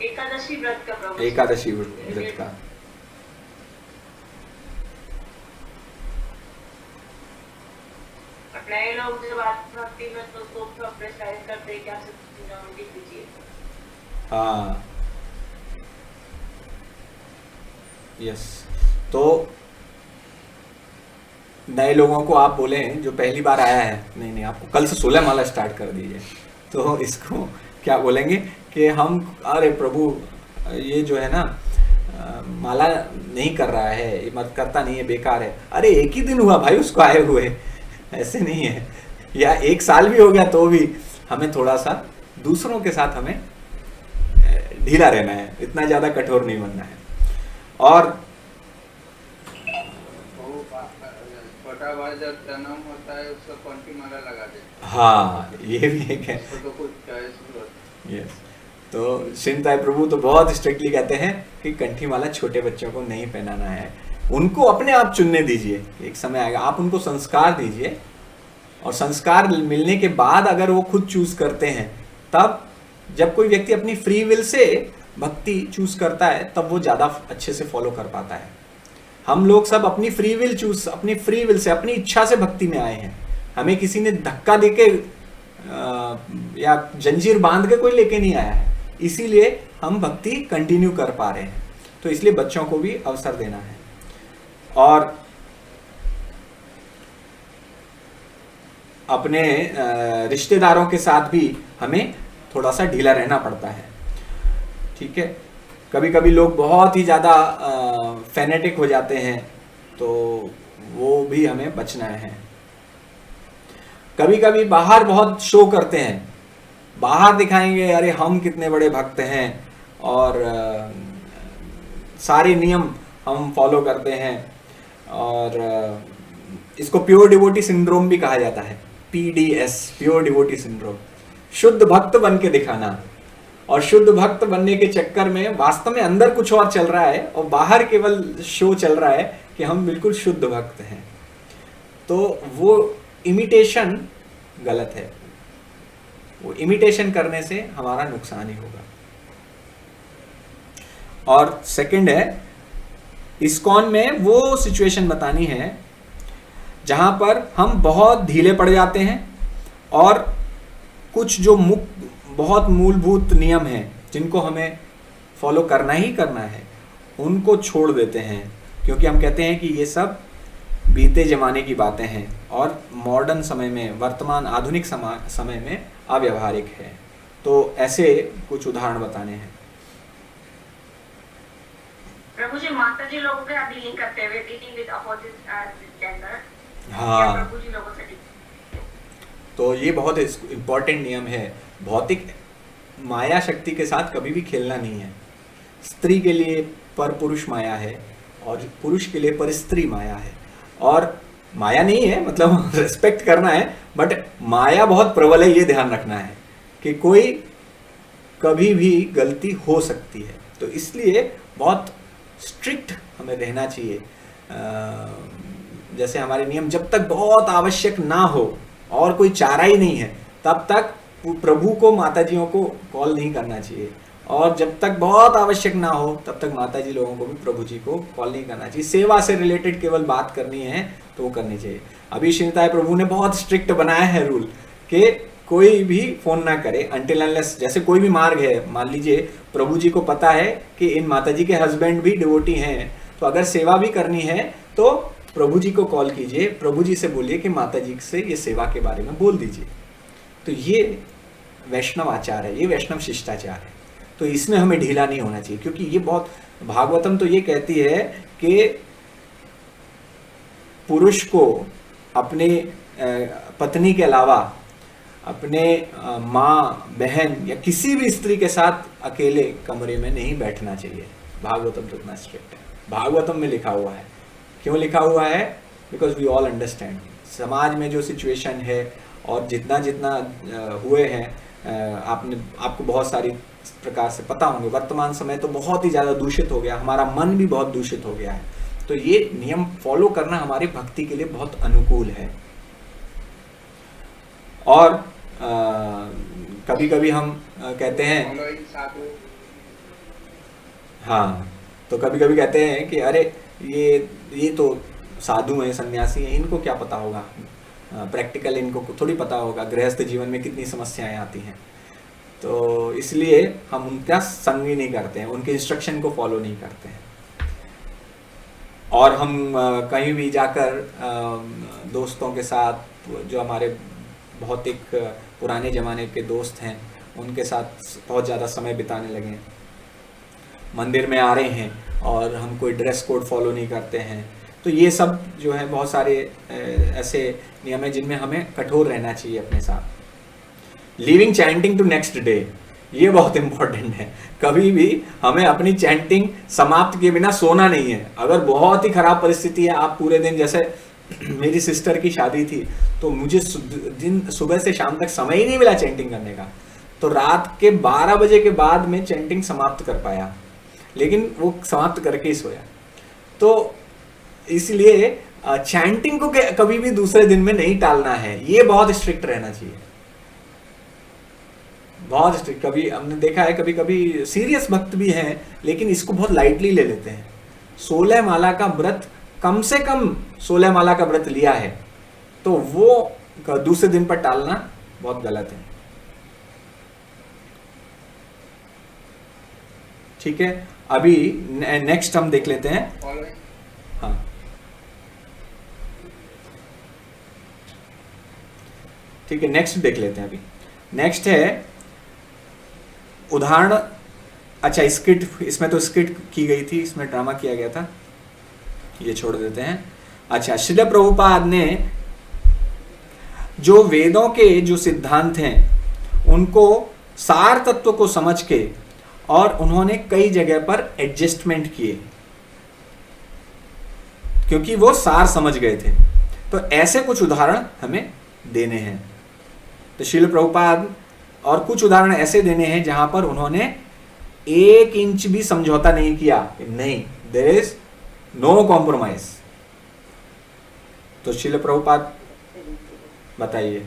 एकादशी व्रत का प्रभु, एकादशी व्रत का। नए लोग जब भक्ति में तो प्रेशराइज करते हैं, क्या उनकी कीजिए। हाँ, यस। तो नए लोगों को आप बोले, जो पहली बार आया है, नहीं आपको कल से 16 माला स्टार्ट कर दीजिए, तो इसको क्या बोलेंगे कि हम, अरे प्रभु ये जो है ना माला नहीं कर रहा है, ये मत करता नहीं है, बेकार है। अरे एक ही दिन हुआ भाई उसको आए हुए, ऐसे नहीं है, या 1 साल भी हो गया तो भी हमें थोड़ा सा दूसरों के साथ हमें ढीला रहना है, इतना ज़्यादा कठोर नहीं बनना है। और छोटा भाई जब जन्म होता है उसको कंठी माला लगा दे। हाँ, ये भी एक है। तो कुछ यस, तो श्रीमताई प्रभु तो बहुत स्ट्रिक्टली कहते हैं कि कंठी माला छोटे बच्चों को नहीं पहनाना है, उनको अपने आप चुनने दीजिए, एक समय आएगा, आप उनको संस्कार दीजिए, और संस्कार मिलने के बाद अगर वो खुद चूज करते हैं, तब जब कोई व्यक्ति अपनी फ्री विल से भक्ति चूज करता है, तब वो ज़्यादा अच्छे से फॉलो कर पाता है। हम लोग सब अपनी फ्री विल से, अपनी इच्छा से भक्ति में आए हैं, हमें किसी ने धक्का देके या जंजीर बांध के कोई लेके नहीं आया है, इसीलिए हम भक्ति कंटिन्यू कर पा रहे हैं। तो इसलिए बच्चों को भी अवसर देना है। और अपने रिश्तेदारों के साथ भी हमें थोड़ा सा ढीला रहना पड़ता है, ठीक है। कभी कभी लोग बहुत ही ज़्यादा फैनेटिक हो जाते हैं, तो वो भी हमें बचना है। कभी कभी बाहर बहुत शो करते हैं, बाहर दिखाएंगे अरे हम कितने बड़े भक्त हैं, और सारे नियम हम फॉलो करते हैं, और इसको प्योर डिवोटी सिंड्रोम भी कहा जाता है, PDS, प्योर डिवोटी सिंड्रोम, शुद्ध भक्त बन के दिखाना। और शुद्ध भक्त बनने के चक्कर में वास्तव में अंदर कुछ और चल रहा है, और बाहर केवल शो चल रहा है कि हम बिल्कुल शुद्ध भक्त हैं। तो वो इमिटेशन गलत है, वो इमिटेशन करने से हमारा नुकसान ही होगा। और सेकंड है, इस्कॉन में वो सिचुएशन बतानी है जहां पर हम बहुत ढीले पड़ जाते हैं, और कुछ जो बहुत मूलभूत नियम हैं जिनको हमें फॉलो करना ही करना है, उनको छोड़ देते हैं, क्योंकि हम कहते हैं कि ये सब बीते जमाने की बातें हैं और मॉडर्न समय में, वर्तमान आधुनिक समय में अव्यवहारिक है। तो ऐसे कुछ उदाहरण बताने हैं। प्रभु जी, माता जी लोगों के साथ डीलिंग करते हुए, डीलिंग विद अपोजिट जेंडर, हाँ, प्रभु जी लोगों से, तो ये बहुत इम्पोर्टेंट नियम है। भौतिक माया शक्ति के साथ कभी भी खेलना नहीं है। स्त्री के लिए पर पुरुष माया है, और पुरुष के लिए पर स्त्री माया है। और माया नहीं है मतलब रिस्पेक्ट करना है, बट माया बहुत प्रबल है, ये ध्यान रखना है कि कोई कभी भी गलती हो सकती है। तो इसलिए बहुत स्ट्रिक्ट हमें रहना चाहिए। जैसे हमारे नियम, जब तक बहुत आवश्यक ना हो और कोई चारा ही नहीं है, तब तक प्रभु को माताजियों को कॉल नहीं करना चाहिए, और जब तक बहुत आवश्यक ना हो तब तक माताजी लोगों को भी प्रभु जी को कॉल नहीं करना चाहिए। सेवा से रिलेटेड केवल बात करनी है तो वो करनी चाहिए। अभी श्री निताय प्रभु ने बहुत स्ट्रिक्ट बनाया है रूल कि कोई भी फोन ना करे अनटिल अनलेस, जैसे कोई भी मार्ग है, मान लीजिए प्रभु जी को पता है कि इन माताजी के हस्बैंड भी डिवोटी हैं, तो अगर सेवा भी करनी है तो प्रभु जी को कॉल कीजिए, प्रभु जी से बोलिए कि माता जी से ये सेवा के बारे में बोल दीजिए। तो ये वैष्णव आचार है, ये वैष्णव शिष्टाचार है। तो इसमें हमें ढीला नहीं होना चाहिए, क्योंकि ये बहुत, भागवतम तो ये कहती है कि पुरुष को अपने पत्नी के अलावा अपने माँ बहन या किसी भी स्त्री के साथ अकेले कमरे में नहीं बैठना चाहिए। भागवतम तो इतना स्ट्रिक्ट है, भागवतम में लिखा हुआ है। क्यों लिखा हुआ है? बिकॉज वी ऑल अंडरस्टैंड समाज में जो सिचुएशन है और जितना जितना हुए हैं, आपको बहुत सारी प्रकार से पता होंगे, वर्तमान समय तो बहुत ही ज़्यादा दूषित हो गया, हमारा मन भी बहुत दूषित हो गया है। तो ये नियम फॉलो करना हमारी भक्ति के लिए बहुत अनुकूल है। और कभी कभी हम कहते हैं, हाँ, तो कभी कभी कहते हैं कि अरे ये तो साधु हैं, सन्यासी हैं, इनको क्या पता होगा, प्रैक्टिकल इनको थोड़ी पता होगा गृहस्थ जीवन में कितनी समस्याएं आती हैं। तो इसलिए हम उनका संग ही नहीं करते हैं, उनके इंस्ट्रक्शन को फॉलो नहीं करते हैं। और हम कहीं भी जाकर दोस्तों के साथ, जो हमारे बहुत एक पुराने ज़माने के दोस्त हैं, उनके साथ बहुत ज़्यादा समय बिताने लगे, मंदिर में आ रहे हैं और हम कोई ड्रेस कोड फॉलो नहीं करते हैं, तो ये सब जो है बहुत सारे ऐसे नियम हैं जिनमें हमें कठोर रहना चाहिए अपने साथ। Leaving chanting to next day, ये बहुत इंपॉर्टेंट है। कभी भी हमें अपनी चैंटिंग समाप्त किए बिना सोना नहीं है। अगर बहुत ही खराब परिस्थिति है, आप पूरे दिन, जैसे मेरी सिस्टर की शादी थी तो मुझे दिन सुबह से शाम तक समय ही नहीं मिला चैंटिंग करने का, तो रात के 12 बजे के बाद में चैंटिंग समाप्त कर पाया, लेकिन वो समाप्त करके ही सोया। तो इसलिए चैंटिंग को कभी भी दूसरे दिन में नहीं टालना है, ये बहुत स्ट्रिक्ट रहना चाहिए, बहुत स्ट्रिक्ट। कभी हमने देखा है, कभी कभी सीरियस भक्त भी हैं लेकिन इसको बहुत लाइटली ले लेते हैं। 16 माला का व्रत, कम से कम 16 माला का व्रत लिया है तो वो दूसरे दिन पर टालना बहुत गलत है। ठीक है, अभी नेक्स्ट हम देख लेते हैं। हाँ, ठीक है, नेक्स्ट देख लेते हैं। अभी नेक्स्ट है उदाहरण। अच्छा, स्किट, इसमें तो स्किट की गई थी, इसमें ड्रामा किया गया था, ये छोड़ देते हैं। अच्छा, श्रील प्रभुपाद ने जो वेदों के जो सिद्धांत हैं उनको सार तत्व को समझ के, और उन्होंने कई जगह पर एडजस्टमेंट किए क्योंकि वो सार समझ गए थे। तो ऐसे कुछ उदाहरण हमें देने हैं। तो श्रील प्रभुपाद और कुछ उदाहरण ऐसे देने हैं जहां पर उन्होंने 1 इंच भी समझौता नहीं किया, नहीं, देयर इज नो कॉम्प्रोमाइज। तो श्रील प्रभुपाद बताइए।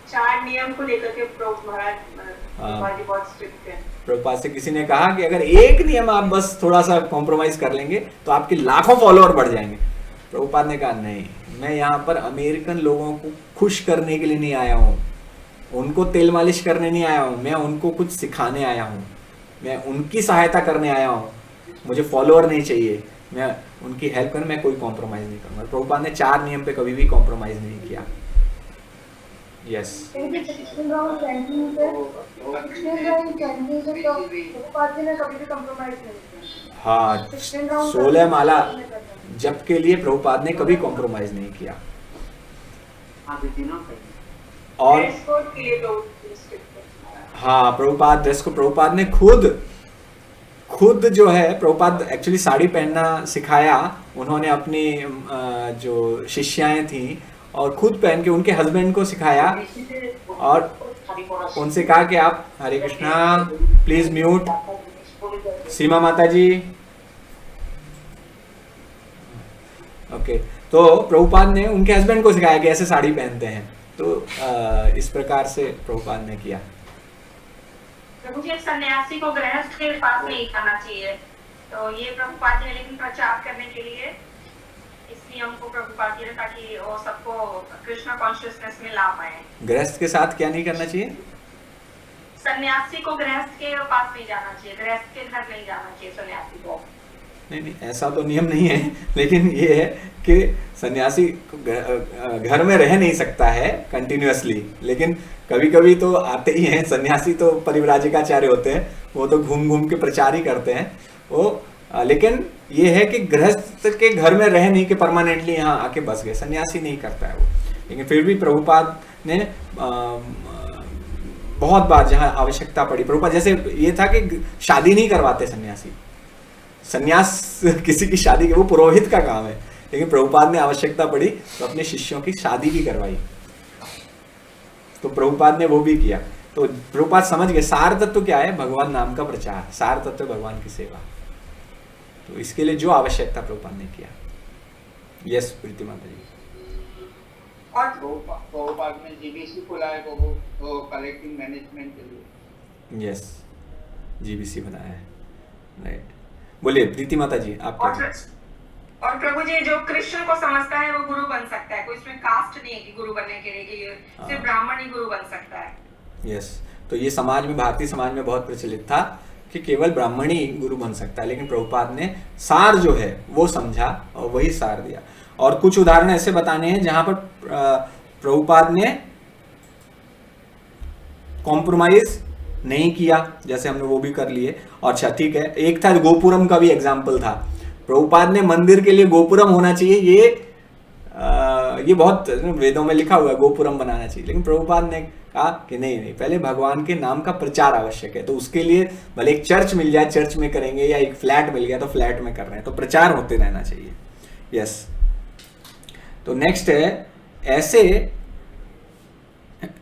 4 नियम को लेकर के महाराज बहुत स्ट्रिक्ट है। प्रभुपाद से किसी ने कहा कि अगर एक नियम आप बस थोड़ा सा कॉम्प्रोमाइज कर लेंगे तो आपके लाखों फॉलोअर बढ़ जाएंगे। प्रभुपाद ने कहा नहीं, मैं यहाँ पर अमेरिकन लोगों को खुश करने के लिए नहीं आया हूँ, उनको तेल मालिश करने नहीं आया हूँ, मैं उनको कुछ सिखाने आया हूँ, मैं उनकी सहायता करने आया हूँ, मुझे फॉलोअर नहीं चाहिए, मैं उनकी हेल्प कर, मैं कोई कॉम्प्रोमाइज नहीं करूँगा। प्रभुपाद ने 4 नियम पे कभी भी कॉम्प्रोमाइज नहीं किया। यस, हाँ, 16 माला जप के लिए प्रभुपाद ने कभी कॉम्प्रोमाइज नहीं किया। और हाँ, प्रभुपाद ड्रेस को, प्रभुपाद ने खुद जो है, प्रभुपाद एक्चुअली साड़ी पहनना सिखाया उन्होंने अपनी जो शिष्याएं थी, और खुद पहन के उनके हस्बैंड को सिखाया, और उनसे कहा कि आप हरे कृष्णा प्लीज म्यूट, सीमा माता जी, ओके। तो प्रभुपाद ने उनके हस्बैंड को सिखाया कि ऐसे साड़ी पहनते हैं, तो इस प्रकार से प्रभुपाद ने किया। प्रभु जी, एक सन्यासी को गृहस्थ के पास नहीं जाना चाहिए, तो ये प्रभुपाद जी ने लेकिन प्रचार करने के लिए इस नियम को प्रभुपाद जी ने, ताकि वो सबको कृष्ण कॉन्शियसनेस में ला पाए। गृहस्थ के साथ क्या नहीं करना चाहिए? सन्यासी को गृहस्थ के पास नहीं जाना चाहिए, गृहस्थ के घर नहीं जाना चाहिए सन्यासी को। नहीं, ऐसा तो नियम नहीं है, लेकिन ये है कि सन्यासी घर में रह नहीं सकता है कंटिन्यूअसली, लेकिन कभी कभी तो आते ही हैं। सन्यासी तो परिव्राजकाचार्य होते हैं, वो तो घूम घूम के प्रचार ही करते हैं वो। लेकिन ये है कि गृहस्थ के घर में रह नहीं के परमानेंटली यहाँ आके बस गए, सन्यासी नहीं करता है वो। लेकिन फिर भी प्रभुपाद ने बहुत बार जहाँ आवश्यकता पड़ी, प्रभुपाद जैसे ये था कि शादी नहीं करवाते सन्यासी, सन्यास किसी की शादी, वो पुरोहित का काम है, लेकिन प्रभुपाद ने आवश्यकता पड़ी तो अपने शिष्यों की शादी भी करवाई, तो प्रभुपाद ने वो भी किया। तो प्रभुपाद समझ गए सार तत्व क्या है, भगवान नाम का प्रचार, सार तत्व भगवान की सेवा। तो इसके लिए जो आवश्यकता प्रभुपाद ने किया। यस प्रीति माता जी। और प्रभुपाद में जीबीसी खुलाया वो कलेक्टिंग मैनेजमेंट के लिए। यस, जीबीसी बनाया है, राइट। बोलिए प्रीति माता जी, आप क्या? और प्रभु जी, जो कृष्ण को समझता है वो गुरु बन सकता है, कोई इसमें कास्ट नहीं है कि गुरु बनने के लिए कि सिर्फ ब्राह्मण ही गुरु बन सकता है। यस, तो ये समाज में, भारतीय समाज में बहुत प्रचलित था कि केवल ब्राह्मण ही गुरु बन सकता है, लेकिन प्रभुपाद ने सार जो है वो समझा और वही सार दिया। और कुछ उदाहरण ऐसे बताने हैं जहां पर प्रभुपाद ने कॉम्प्रोमाइज नहीं किया, जैसे हमने वो भी कर लिए। और अच्छा ठीक है, एक था गोपुरम का भी एग्जाम्पल था। प्रभुपाद ने मंदिर के लिए गोपुरम होना चाहिए, ये बहुत वेदों में लिखा हुआ है गोपुरम बनाना चाहिए, लेकिन प्रभुपाद ने कहा कि नहीं, पहले भगवान के नाम का प्रचार आवश्यक है। तो उसके लिए भले एक चर्च मिल जाए चर्च में करेंगे, या एक फ्लैट मिल गया तो फ्लैट में कर रहे हैं, तो प्रचार होते रहना चाहिए। यस, तो नेक्स्ट है, ऐसे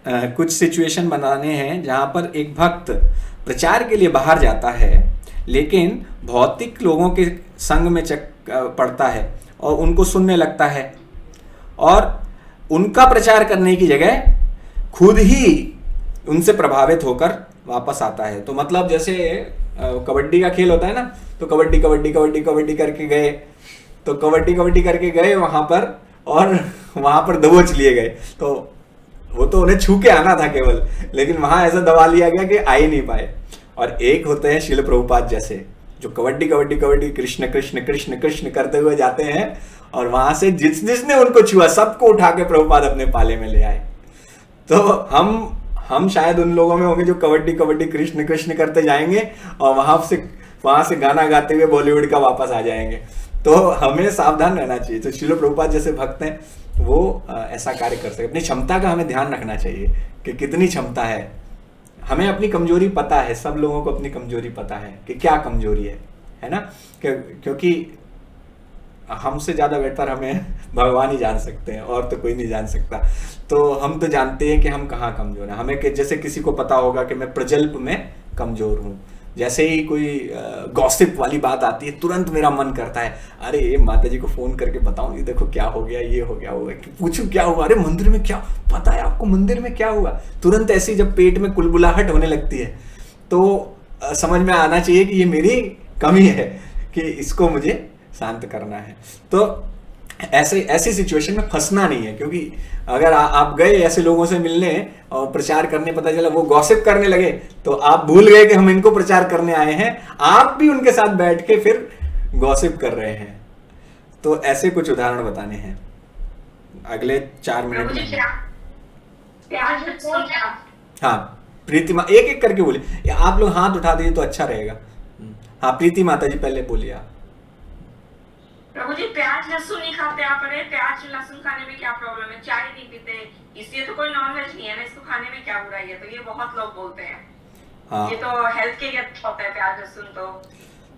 कुछ सिचुएशन बनाने हैं जहां पर एक भक्त प्रचार के लिए बाहर जाता है, लेकिन भौतिक लोगों के संग में पड़ता है और उनको सुनने लगता है, और उनका प्रचार करने की जगह खुद ही उनसे प्रभावित होकर वापस आता है। तो मतलब जैसे कबड्डी का खेल होता है ना, तो कबड्डी कबड्डी कबड्डी कबड्डी करके गए, तो कबड्डी कबड्डी करके गए वहां पर, और वहां पर दबोच लिए गए। तो वो तो उन्हें छू के आना था केवल, लेकिन वहां ऐसा दबा लिया गया कि आ ही नहीं पाए। और एक होते हैं शिल प्रभुपाद जैसे, जो कबड्डी कबड्डी कबड्डी कृष्ण कृष्ण कृष्ण कृष्ण करते हुए जाते हैं, और वहां से जिसने उनको छुआ सबको उठा के प्रभुपाद अपने पाले में ले आए। तो हम शायद उन लोगों में होंगे जो कबड्डी कबड्डी कृष्ण कृष्ण करते जाएंगे और वहां से गाना गाते हुए बॉलीवुड का वापस आ जाएंगे। तो हमें सावधान रहना चाहिए। तो शिल प्रभुपाद जैसे भक्त हैं वो ऐसा कार्य कर सकते। अपनी क्षमता का हमें ध्यान रखना चाहिए कि कितनी क्षमता है। हमें अपनी कमजोरी पता है, सब लोगों को अपनी कमजोरी पता है कि क्या कमजोरी है ना, क्योंकि हमसे ज्यादा बेहतर हमें भगवान ही जान सकते हैं, और तो कोई नहीं जान सकता। तो हम तो जानते हैं कि हम कहाँ कमजोर हैं। हमें जैसे किसी को पता होगा कि मैं प्रजल्प में कमजोर हूँ, जैसे ही कोई गॉसिप वाली बात आती है तुरंत मेरा मन करता है, अरे ये माता जी को फोन करके बताऊं, ये देखो क्या हो गया, ये हो गया, पूछूं क्या हुआ, अरे मंदिर में क्या, पता है आपको मंदिर में क्या हुआ। तुरंत ऐसी जब पेट में कुलबुलाहट होने लगती है तो समझ में आना चाहिए कि ये मेरी कमी है, कि इसको मुझे शांत करना है। तो ऐसी सिचुएशन में फंसना नहीं है, क्योंकि अगर आप गए ऐसे लोगों से मिलने और प्रचार करने, पता चला वो गॉसिप करने लगे, तो आप भूल गए कि हम इनको प्रचार करने आए हैं, आप भी उनके साथ बैठ के फिर गॉसिप कर रहे हैं। तो ऐसे कुछ उदाहरण बताने हैं अगले 4 मिनट में। हाँ प्रीतिमा, एक एक करके बोलिए, आप लोग हाथ उठा दीजिए तो अच्छा रहेगा। हाँ प्रीति माता जी पहले बोलिए आप। प्रभु जी, प्याज लहसुन नहीं खाते आप, अरे प्याज लहसुन खाने में क्या प्रॉब्लम है, चाय नहीं पीते, इसलिए तो कोई नॉनवेज नहीं है ना, इसको खाने में क्या बुराई है। तो ये बहुत लोग बोलते हैं। हाँ। ये तो हेल्थ के लिए अच्छा होता है प्याज लहसुन।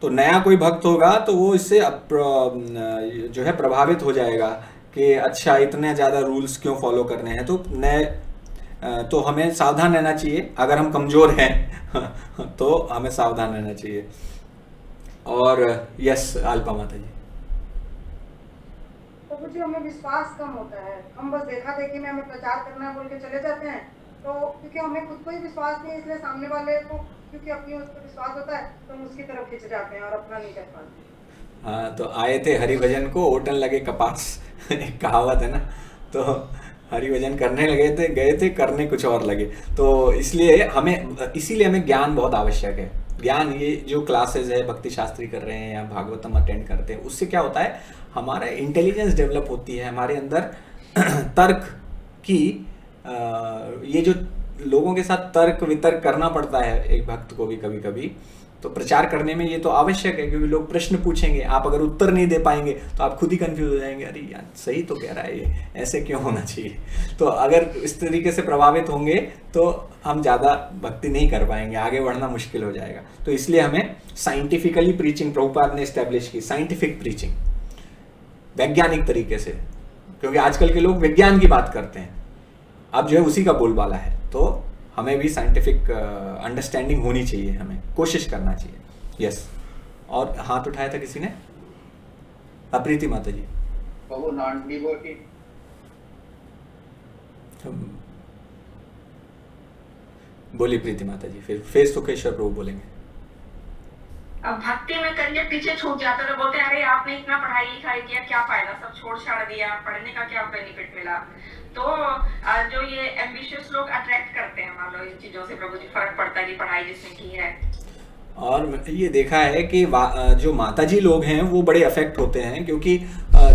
तो नया कोई भक्त होगा तो वो इससे जो है प्रभावित हो जाएगा कि अच्छा इतने ज्यादा रूल्स क्यों फॉलो करने हैं। तो तो हमें सावधान रहना चाहिए। अगर हम कमजोर हैं तो हमें सावधान रहना चाहिए। और यस अल्पा माता जी। तो प्रभु जी हमें विश्वास कम होता है, हम बस देखा देखी में हमें प्रचार करना है बोल के चले जाते हैं, तो क्योंकि हमें खुद को ही विश्वास नहीं है, इसलिए सामने वाले को क्योंकि अपनी उस पर विश्वास होता है तो हम उसकी तरफ खिंच जाते हैं और अपना नहीं कर पाते। हाँ, तो आए थे हरिभजन को ओटन लगे कपास एक कहावत है ना, तो हरिभजन करने लगे थे, गए थे करने कुछ और लगे। तो इसीलिए हमें ज्ञान बहुत आवश्यक है। ज्ञान, ये जो क्लासेस है भक्ति शास्त्री कर रहे हैं या भागवतम अटेंड करते हैं, उससे क्या होता है, हमारा इंटेलिजेंस डेवलप होती है, हमारे अंदर तर्क की ये जो लोगों के साथ तर्क वितर्क करना पड़ता है एक भक्त को भी कभी कभी, तो प्रचार करने में ये तो आवश्यक है, क्योंकि लोग प्रश्न पूछेंगे, आप अगर उत्तर नहीं दे पाएंगे तो आप खुद ही कंफ्यूज हो जाएंगे, अरे यार सही तो कह रहा है ये, ऐसे क्यों होना चाहिए। तो अगर इस तरीके से प्रभावित होंगे तो हम ज़्यादा भक्ति नहीं कर पाएंगे, आगे बढ़ना मुश्किल हो जाएगा। तो इसलिए हमें साइंटिफिकली प्रीचिंग प्रभुपाद ने एस्टेब्लिश की, साइंटिफिक प्रीचिंग, वैज्ञानिक तरीके से, क्योंकि आजकल के लोग विज्ञान की बात करते हैं, अब जो है उसी का बोलबाला है। तो हमें भी साइंटिफिक अंडरस्टैंडिंग होनी चाहिए, हमें कोशिश करना चाहिए। यस, और हाथ उठाया था किसी ने, अप्रीति माता जी। वो नॉन डिवोटी, बोली प्रीति माता जी, फिर सुखेश्वर प्रभु बोलेंगे। अब भक्ति में करियर पीछे छूट जाता है, तो बोलते हैं अरे आपने इतना पढ़ाई लिखाई किया, क्या फायदा, सब छोड़ छाड़ दिया, पढ़ने का क्या बेनिफिट मिला। तो जो ये एम्बिशियस लोग अट्रैक्ट करते हैं मान लो इन चीजों से, प्रभु जी फर्क पड़ता है कि पढ़ाई जिसने की है। और ये देखा है कि जो माताजी लोग हैं वो बड़े अफेक्ट होते हैं, क्योंकि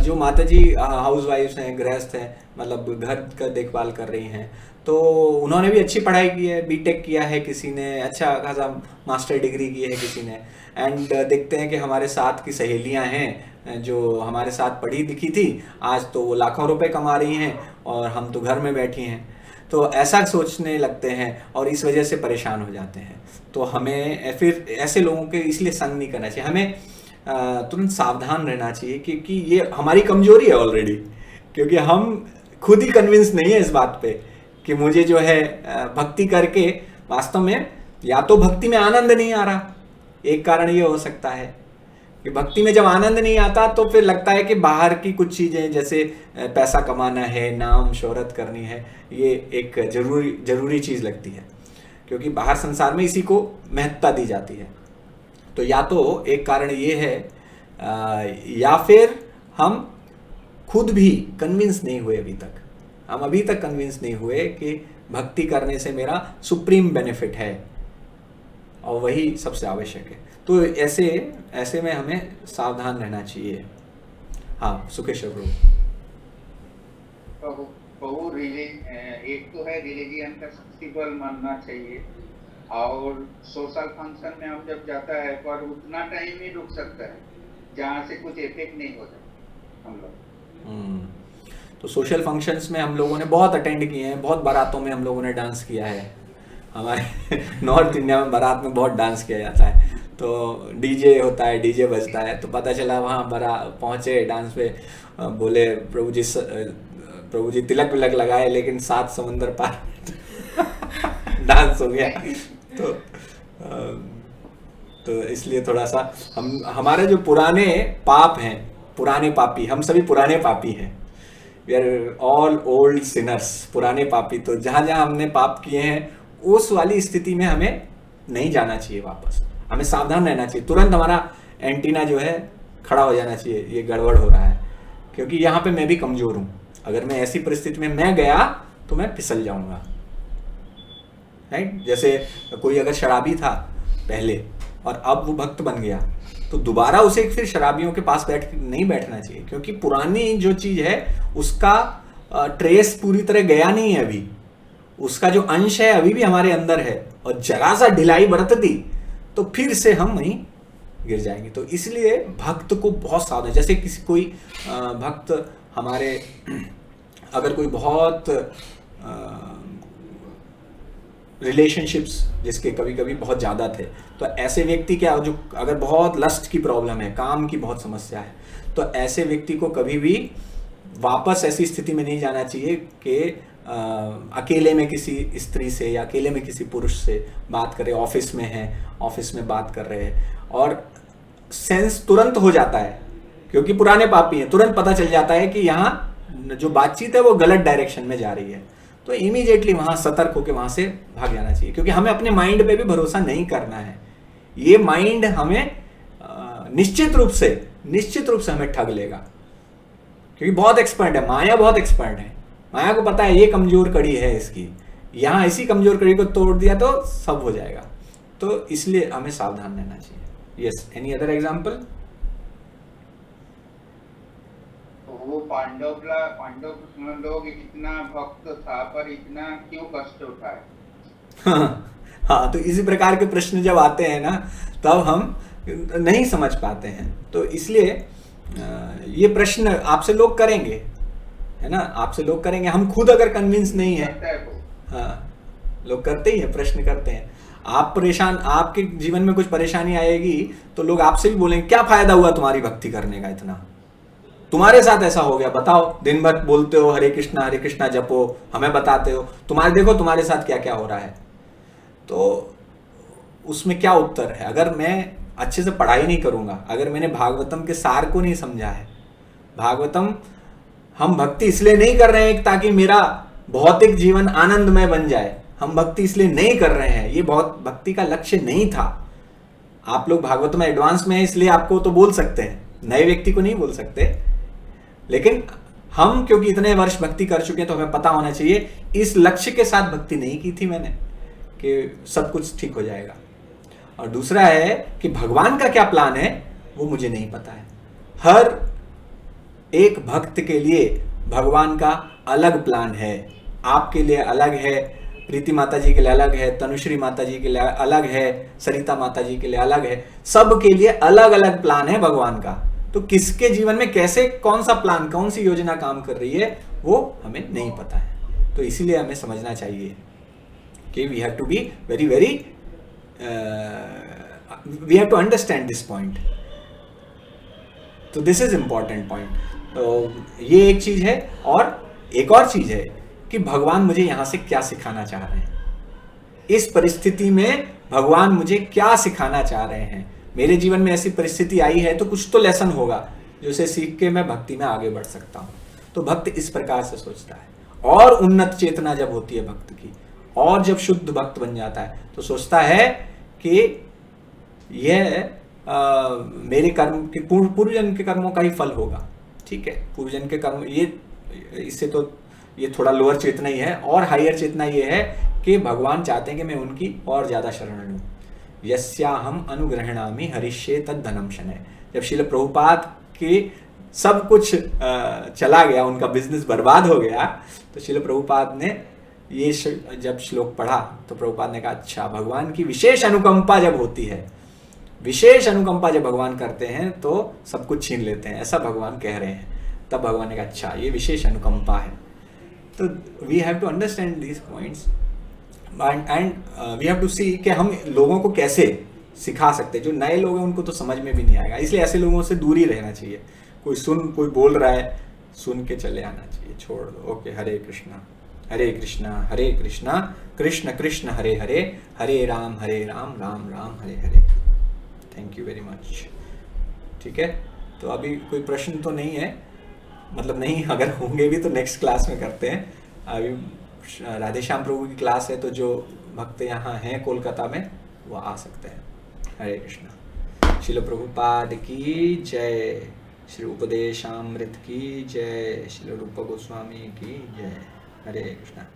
जो माताजी हाउस वाइफ्स हैं, गृहस्थ हैं, मतलब घर का देखभाल कर रही हैं, तो उन्होंने भी अच्छी पढ़ाई की है, बीटेक किया है, किसी ने अच्छा खासा मास्टर डिग्री की है, किसी ने, एंड देखते हैं कि हमारे साथ की सहेलियां हैं जो हमारे साथ पढ़ी लिखी थी, आज तो वो लाखों रुपए कमा रही हैं और हम तो घर में बैठी हैं। तो ऐसा सोचने लगते हैं और इस वजह से परेशान हो जाते हैं। तो हमें फिर ऐसे लोगों के इसलिए संग नहीं करना चाहिए, हमें तुरंत सावधान रहना चाहिए, क्योंकि ये हमारी कमजोरी है ऑलरेडी, क्योंकि हम खुद ही कन्विंस नहीं है इस बात पे कि मुझे जो है भक्ति करके वास्तव में या तो भक्ति में आनंद नहीं आ रहा, एक कारण ये हो सकता है कि भक्ति में जब आनंद नहीं आता तो फिर लगता है कि बाहर की कुछ चीज़ें जैसे पैसा कमाना है, नाम शोहरत करनी है, ये एक जरूरी चीज़ लगती है, क्योंकि बाहर संसार में इसी को महत्ता दी जाती है। तो या तो एक कारण ये है, या फिर हम खुद भी कन्विंस नहीं हुए अभी तक, हम अभी तक कन्विंस नहीं हुए कि भक्ति करने से मेरा सुप्रीम बेनिफिट है और वही सबसे आवश्यक है। तो ऐसे में हमें सावधान रहना चाहिए। हाँ, सुखेश्वर प्रभु, एक तो है रिलीजियन का फेस्टिवल मानना चाहिए, और सोशल फंक्शन में हम जब जाता है पर उतना टाइम ही रुक सकता है जहाँ से कुछ इफेक्ट नहीं होता हम लोग। तो सोशल फंक्शंस में हम लोगों ने बहुत अटेंड किए हैं, बहुत बारातों में हम लोगों ने डांस किया है, हमारे नॉर्थ इंडिया में बारात में बहुत डांस किया जाता है, तो डीजे होता है, डीजे बजता है, तो पता चला वहाँ पहुँचे डांस पे, बोले प्रभु जी तिलक विलक लगाए, लेकिन 7 समुंदर पार डांस हो गया। तो इसलिए थोड़ा सा हमारे जो पुराने पाप हैं, पुराने पापी, हम सभी पुराने पापी हैं, we are all old sinners, पुराने पापी। तो जहाँ जहाँ हमने पाप किए हैं उस वाली स्थिति में हमें नहीं जाना चाहिए वापस, हमें सावधान रहना चाहिए, तुरंत हमारा एंटीना जो है खड़ा हो जाना चाहिए, ये गड़बड़ हो रहा है, क्योंकि यहाँ पे मैं भी कमज़ोर हूँ, अगर मैं ऐसी परिस्थिति में मैं गया तो मैं फिसल जाऊँगा, राइट। जैसे कोई अगर शराबी था पहले और अब वो भक्त बन गया, तो दोबारा उसे फिर शराबियों के पास नहीं बैठना चाहिए, क्योंकि पुरानी जो चीज़ है उसका ट्रेस पूरी तरह गया नहीं है, अभी उसका जो अंश है अभी भी हमारे अंदर है, और जरा सा ढिलाई बरत दी तो फिर से हम वहीं गिर जाएंगे। तो इसलिए भक्त को बहुत सावधान, जैसे कोई भक्त हमारे, अगर कोई बहुत रिलेशनशिप्स जिसके कभी कभी बहुत ज़्यादा थे, तो ऐसे व्यक्ति क्या, जो अगर बहुत लस्ट की प्रॉब्लम है, काम की बहुत समस्या है, तो ऐसे व्यक्ति को कभी भी वापस ऐसी स्थिति में नहीं जाना चाहिए कि अकेले में किसी स्त्री से या अकेले में किसी पुरुष से बात कर रहे, ऑफिस में है, ऑफिस में बात कर रहे हैं, और सेंस तुरंत हो जाता है क्योंकि पुराने पापी हैं, तुरंत पता चल जाता है कि यहाँ जो बातचीत है वो गलत डायरेक्शन में जा रही है, तो इमीडिएटली वहां सतर्क होकर वहां से भाग जाना चाहिए, क्योंकि हमें अपने माइंड पे भी भरोसा नहीं करना है। ये माइंड हमें निश्चित रूप से हमें ठग लेगा, क्योंकि बहुत एक्सपर्ट है, माया बहुत एक्सपर्ट है। माया को पता है ये कमजोर कड़ी है इसकी, यहाँ इसी कमजोर कड़ी को तोड़ दिया तो सब हो जाएगा। तो इसलिए हमें सावधान रहना चाहिए। Yes, any other example? वो पांडव लोग इतना भक्त था पर इतना क्यों कष्ट उठाए? हाँ, तो इसी प्रकार के प्रश्न जब आते हैं ना, तब हम नहीं समझ पाते हैं। तो इसलिए ये प्रश्न आपसे लोग करेंगे, है ना, आपसे लोग करेंगे। हम खुद अगर कन्विंस नहीं है, हाँ, लोग करते ही है, प्रश्न करते हैं। आप परेशान, आपके जीवन में कुछ परेशानी आएगी तो लोग आपसे भी बोलेंगे क्या फायदा हुआ तुम्हारी भक्ति करने का, इतना तुम्हारे साथ ऐसा हो गया, बताओ, दिन भर बोलते हो हरे कृष्णा जपो, हमें बताते हो, देखो तुम्हारे साथ क्या क्या हो रहा है। तो उसमें क्या उत्तर है? अगर मैं अच्छे से पढ़ाई नहीं करूंगा, अगर मैंने भागवतम के सार को नहीं समझा है, भागवतम हम भक्ति इसलिए नहीं कर रहे हैं ताकि मेरा भौतिक जीवन आनंदमय बन जाए, हम भक्ति इसलिए नहीं कर रहे हैं, ये बहुत भक्ति का लक्ष्य नहीं था। आप लोग भागवत में एडवांस में है इसलिए आपको तो बोल सकते हैं, नए व्यक्ति को नहीं बोल सकते। लेकिन हम क्योंकि इतने वर्ष भक्ति कर चुके हैं तो हमें पता होना चाहिए इस लक्ष्य के साथ भक्ति नहीं की थी मैंने कि सब कुछ ठीक हो जाएगा। और दूसरा है कि भगवान का क्या प्लान है वो मुझे नहीं पता है। हर एक भक्त के लिए भगवान का अलग प्लान है, आपके लिए अलग है, प्रीति माता जी के लिए अलग है, तनुश्री माता जी के लिए अलग है, सरिता माता जी के लिए अलग है, सबके लिए अलग अलग प्लान है भगवान का। तो किसके जीवन में कैसे कौन सा प्लान, कौन सी योजना काम कर रही है वो हमें नहीं पता है। तो इसीलिए हमें समझना चाहिए कि we have to be very we have to understand this point. तो दिस इज इंपॉर्टेंट पॉइंट। तो ये एक चीज है, और एक और चीज है कि भगवान मुझे यहां से क्या सिखाना चाह रहे हैं, इस परिस्थिति में भगवान मुझे क्या सिखाना चाह रहे हैं। मेरे जीवन में ऐसी परिस्थिति आई है तो कुछ तो लेसन होगा जिसे सीख के मैं भक्ति में आगे बढ़ सकता हूं। तो भक्त इस प्रकार से सोचता है। और उन्नत चेतना जब होती है भक्त की, और जब शुद्ध भक्त बन जाता है तो सोचता है कि यह मेरे कर्म के पूर्वजन्म के कर्मों का ही फल होगा। ठीक है, पूर्वजन्म के कर्म, ये इससे तो ये थोड़ा लोअर चेतना ही है। और हायर चेतना ये है कि भगवान चाहते हैं कि मैं उनकी और ज्यादा शरण लूं। यस्याहम अनुग्रहणामि हरिष्ये तद्धनम शनय। जब श्रील प्रभुपाद के सब कुछ चला गया, उनका बिजनेस बर्बाद हो गया, तो श्रील प्रभुपाद ने ये जब श्लोक पढ़ा तो प्रभुपाद ने कहा अच्छा, भगवान की विशेष अनुकंपा जब होती है, विशेष अनुकंपा जब भगवान करते हैं तो सब कुछ छीन लेते हैं, ऐसा भगवान कह रहे हैं। तब भगवान ने कहा अच्छा, ये विशेष अनुकंपा है। तो we have to understand these points and we have to see कि हम लोगों को कैसे सिखा सकते हैं। जो नए लोग हैं उनको तो समझ में भी नहीं आएगा, इसलिए ऐसे लोगों से दूर ही रहना चाहिए। कोई बोल रहा है, सुन के चले आना चाहिए, छोड़ दो। Okay, Hare Krishna Hare Krishna Krishna Krishna Hare Hare, Hare Ram Ram Ram Hare Hare. Thank you very much. ठीक है, तो अभी कोई प्रश्न तो नहीं है, मतलब नहीं, अगर होंगे भी तो नेक्स्ट क्लास में करते हैं। अभी राधे श्याम प्रभु की क्लास है, तो जो भक्त यहाँ हैं कोलकाता में वो आ सकते हैं। हरे कृष्णा। श्रील प्रभुपाद की जय, श्री उपदेशामृत की जय, श्री रूप गोस्वामी की जय। हरे कृष्णा।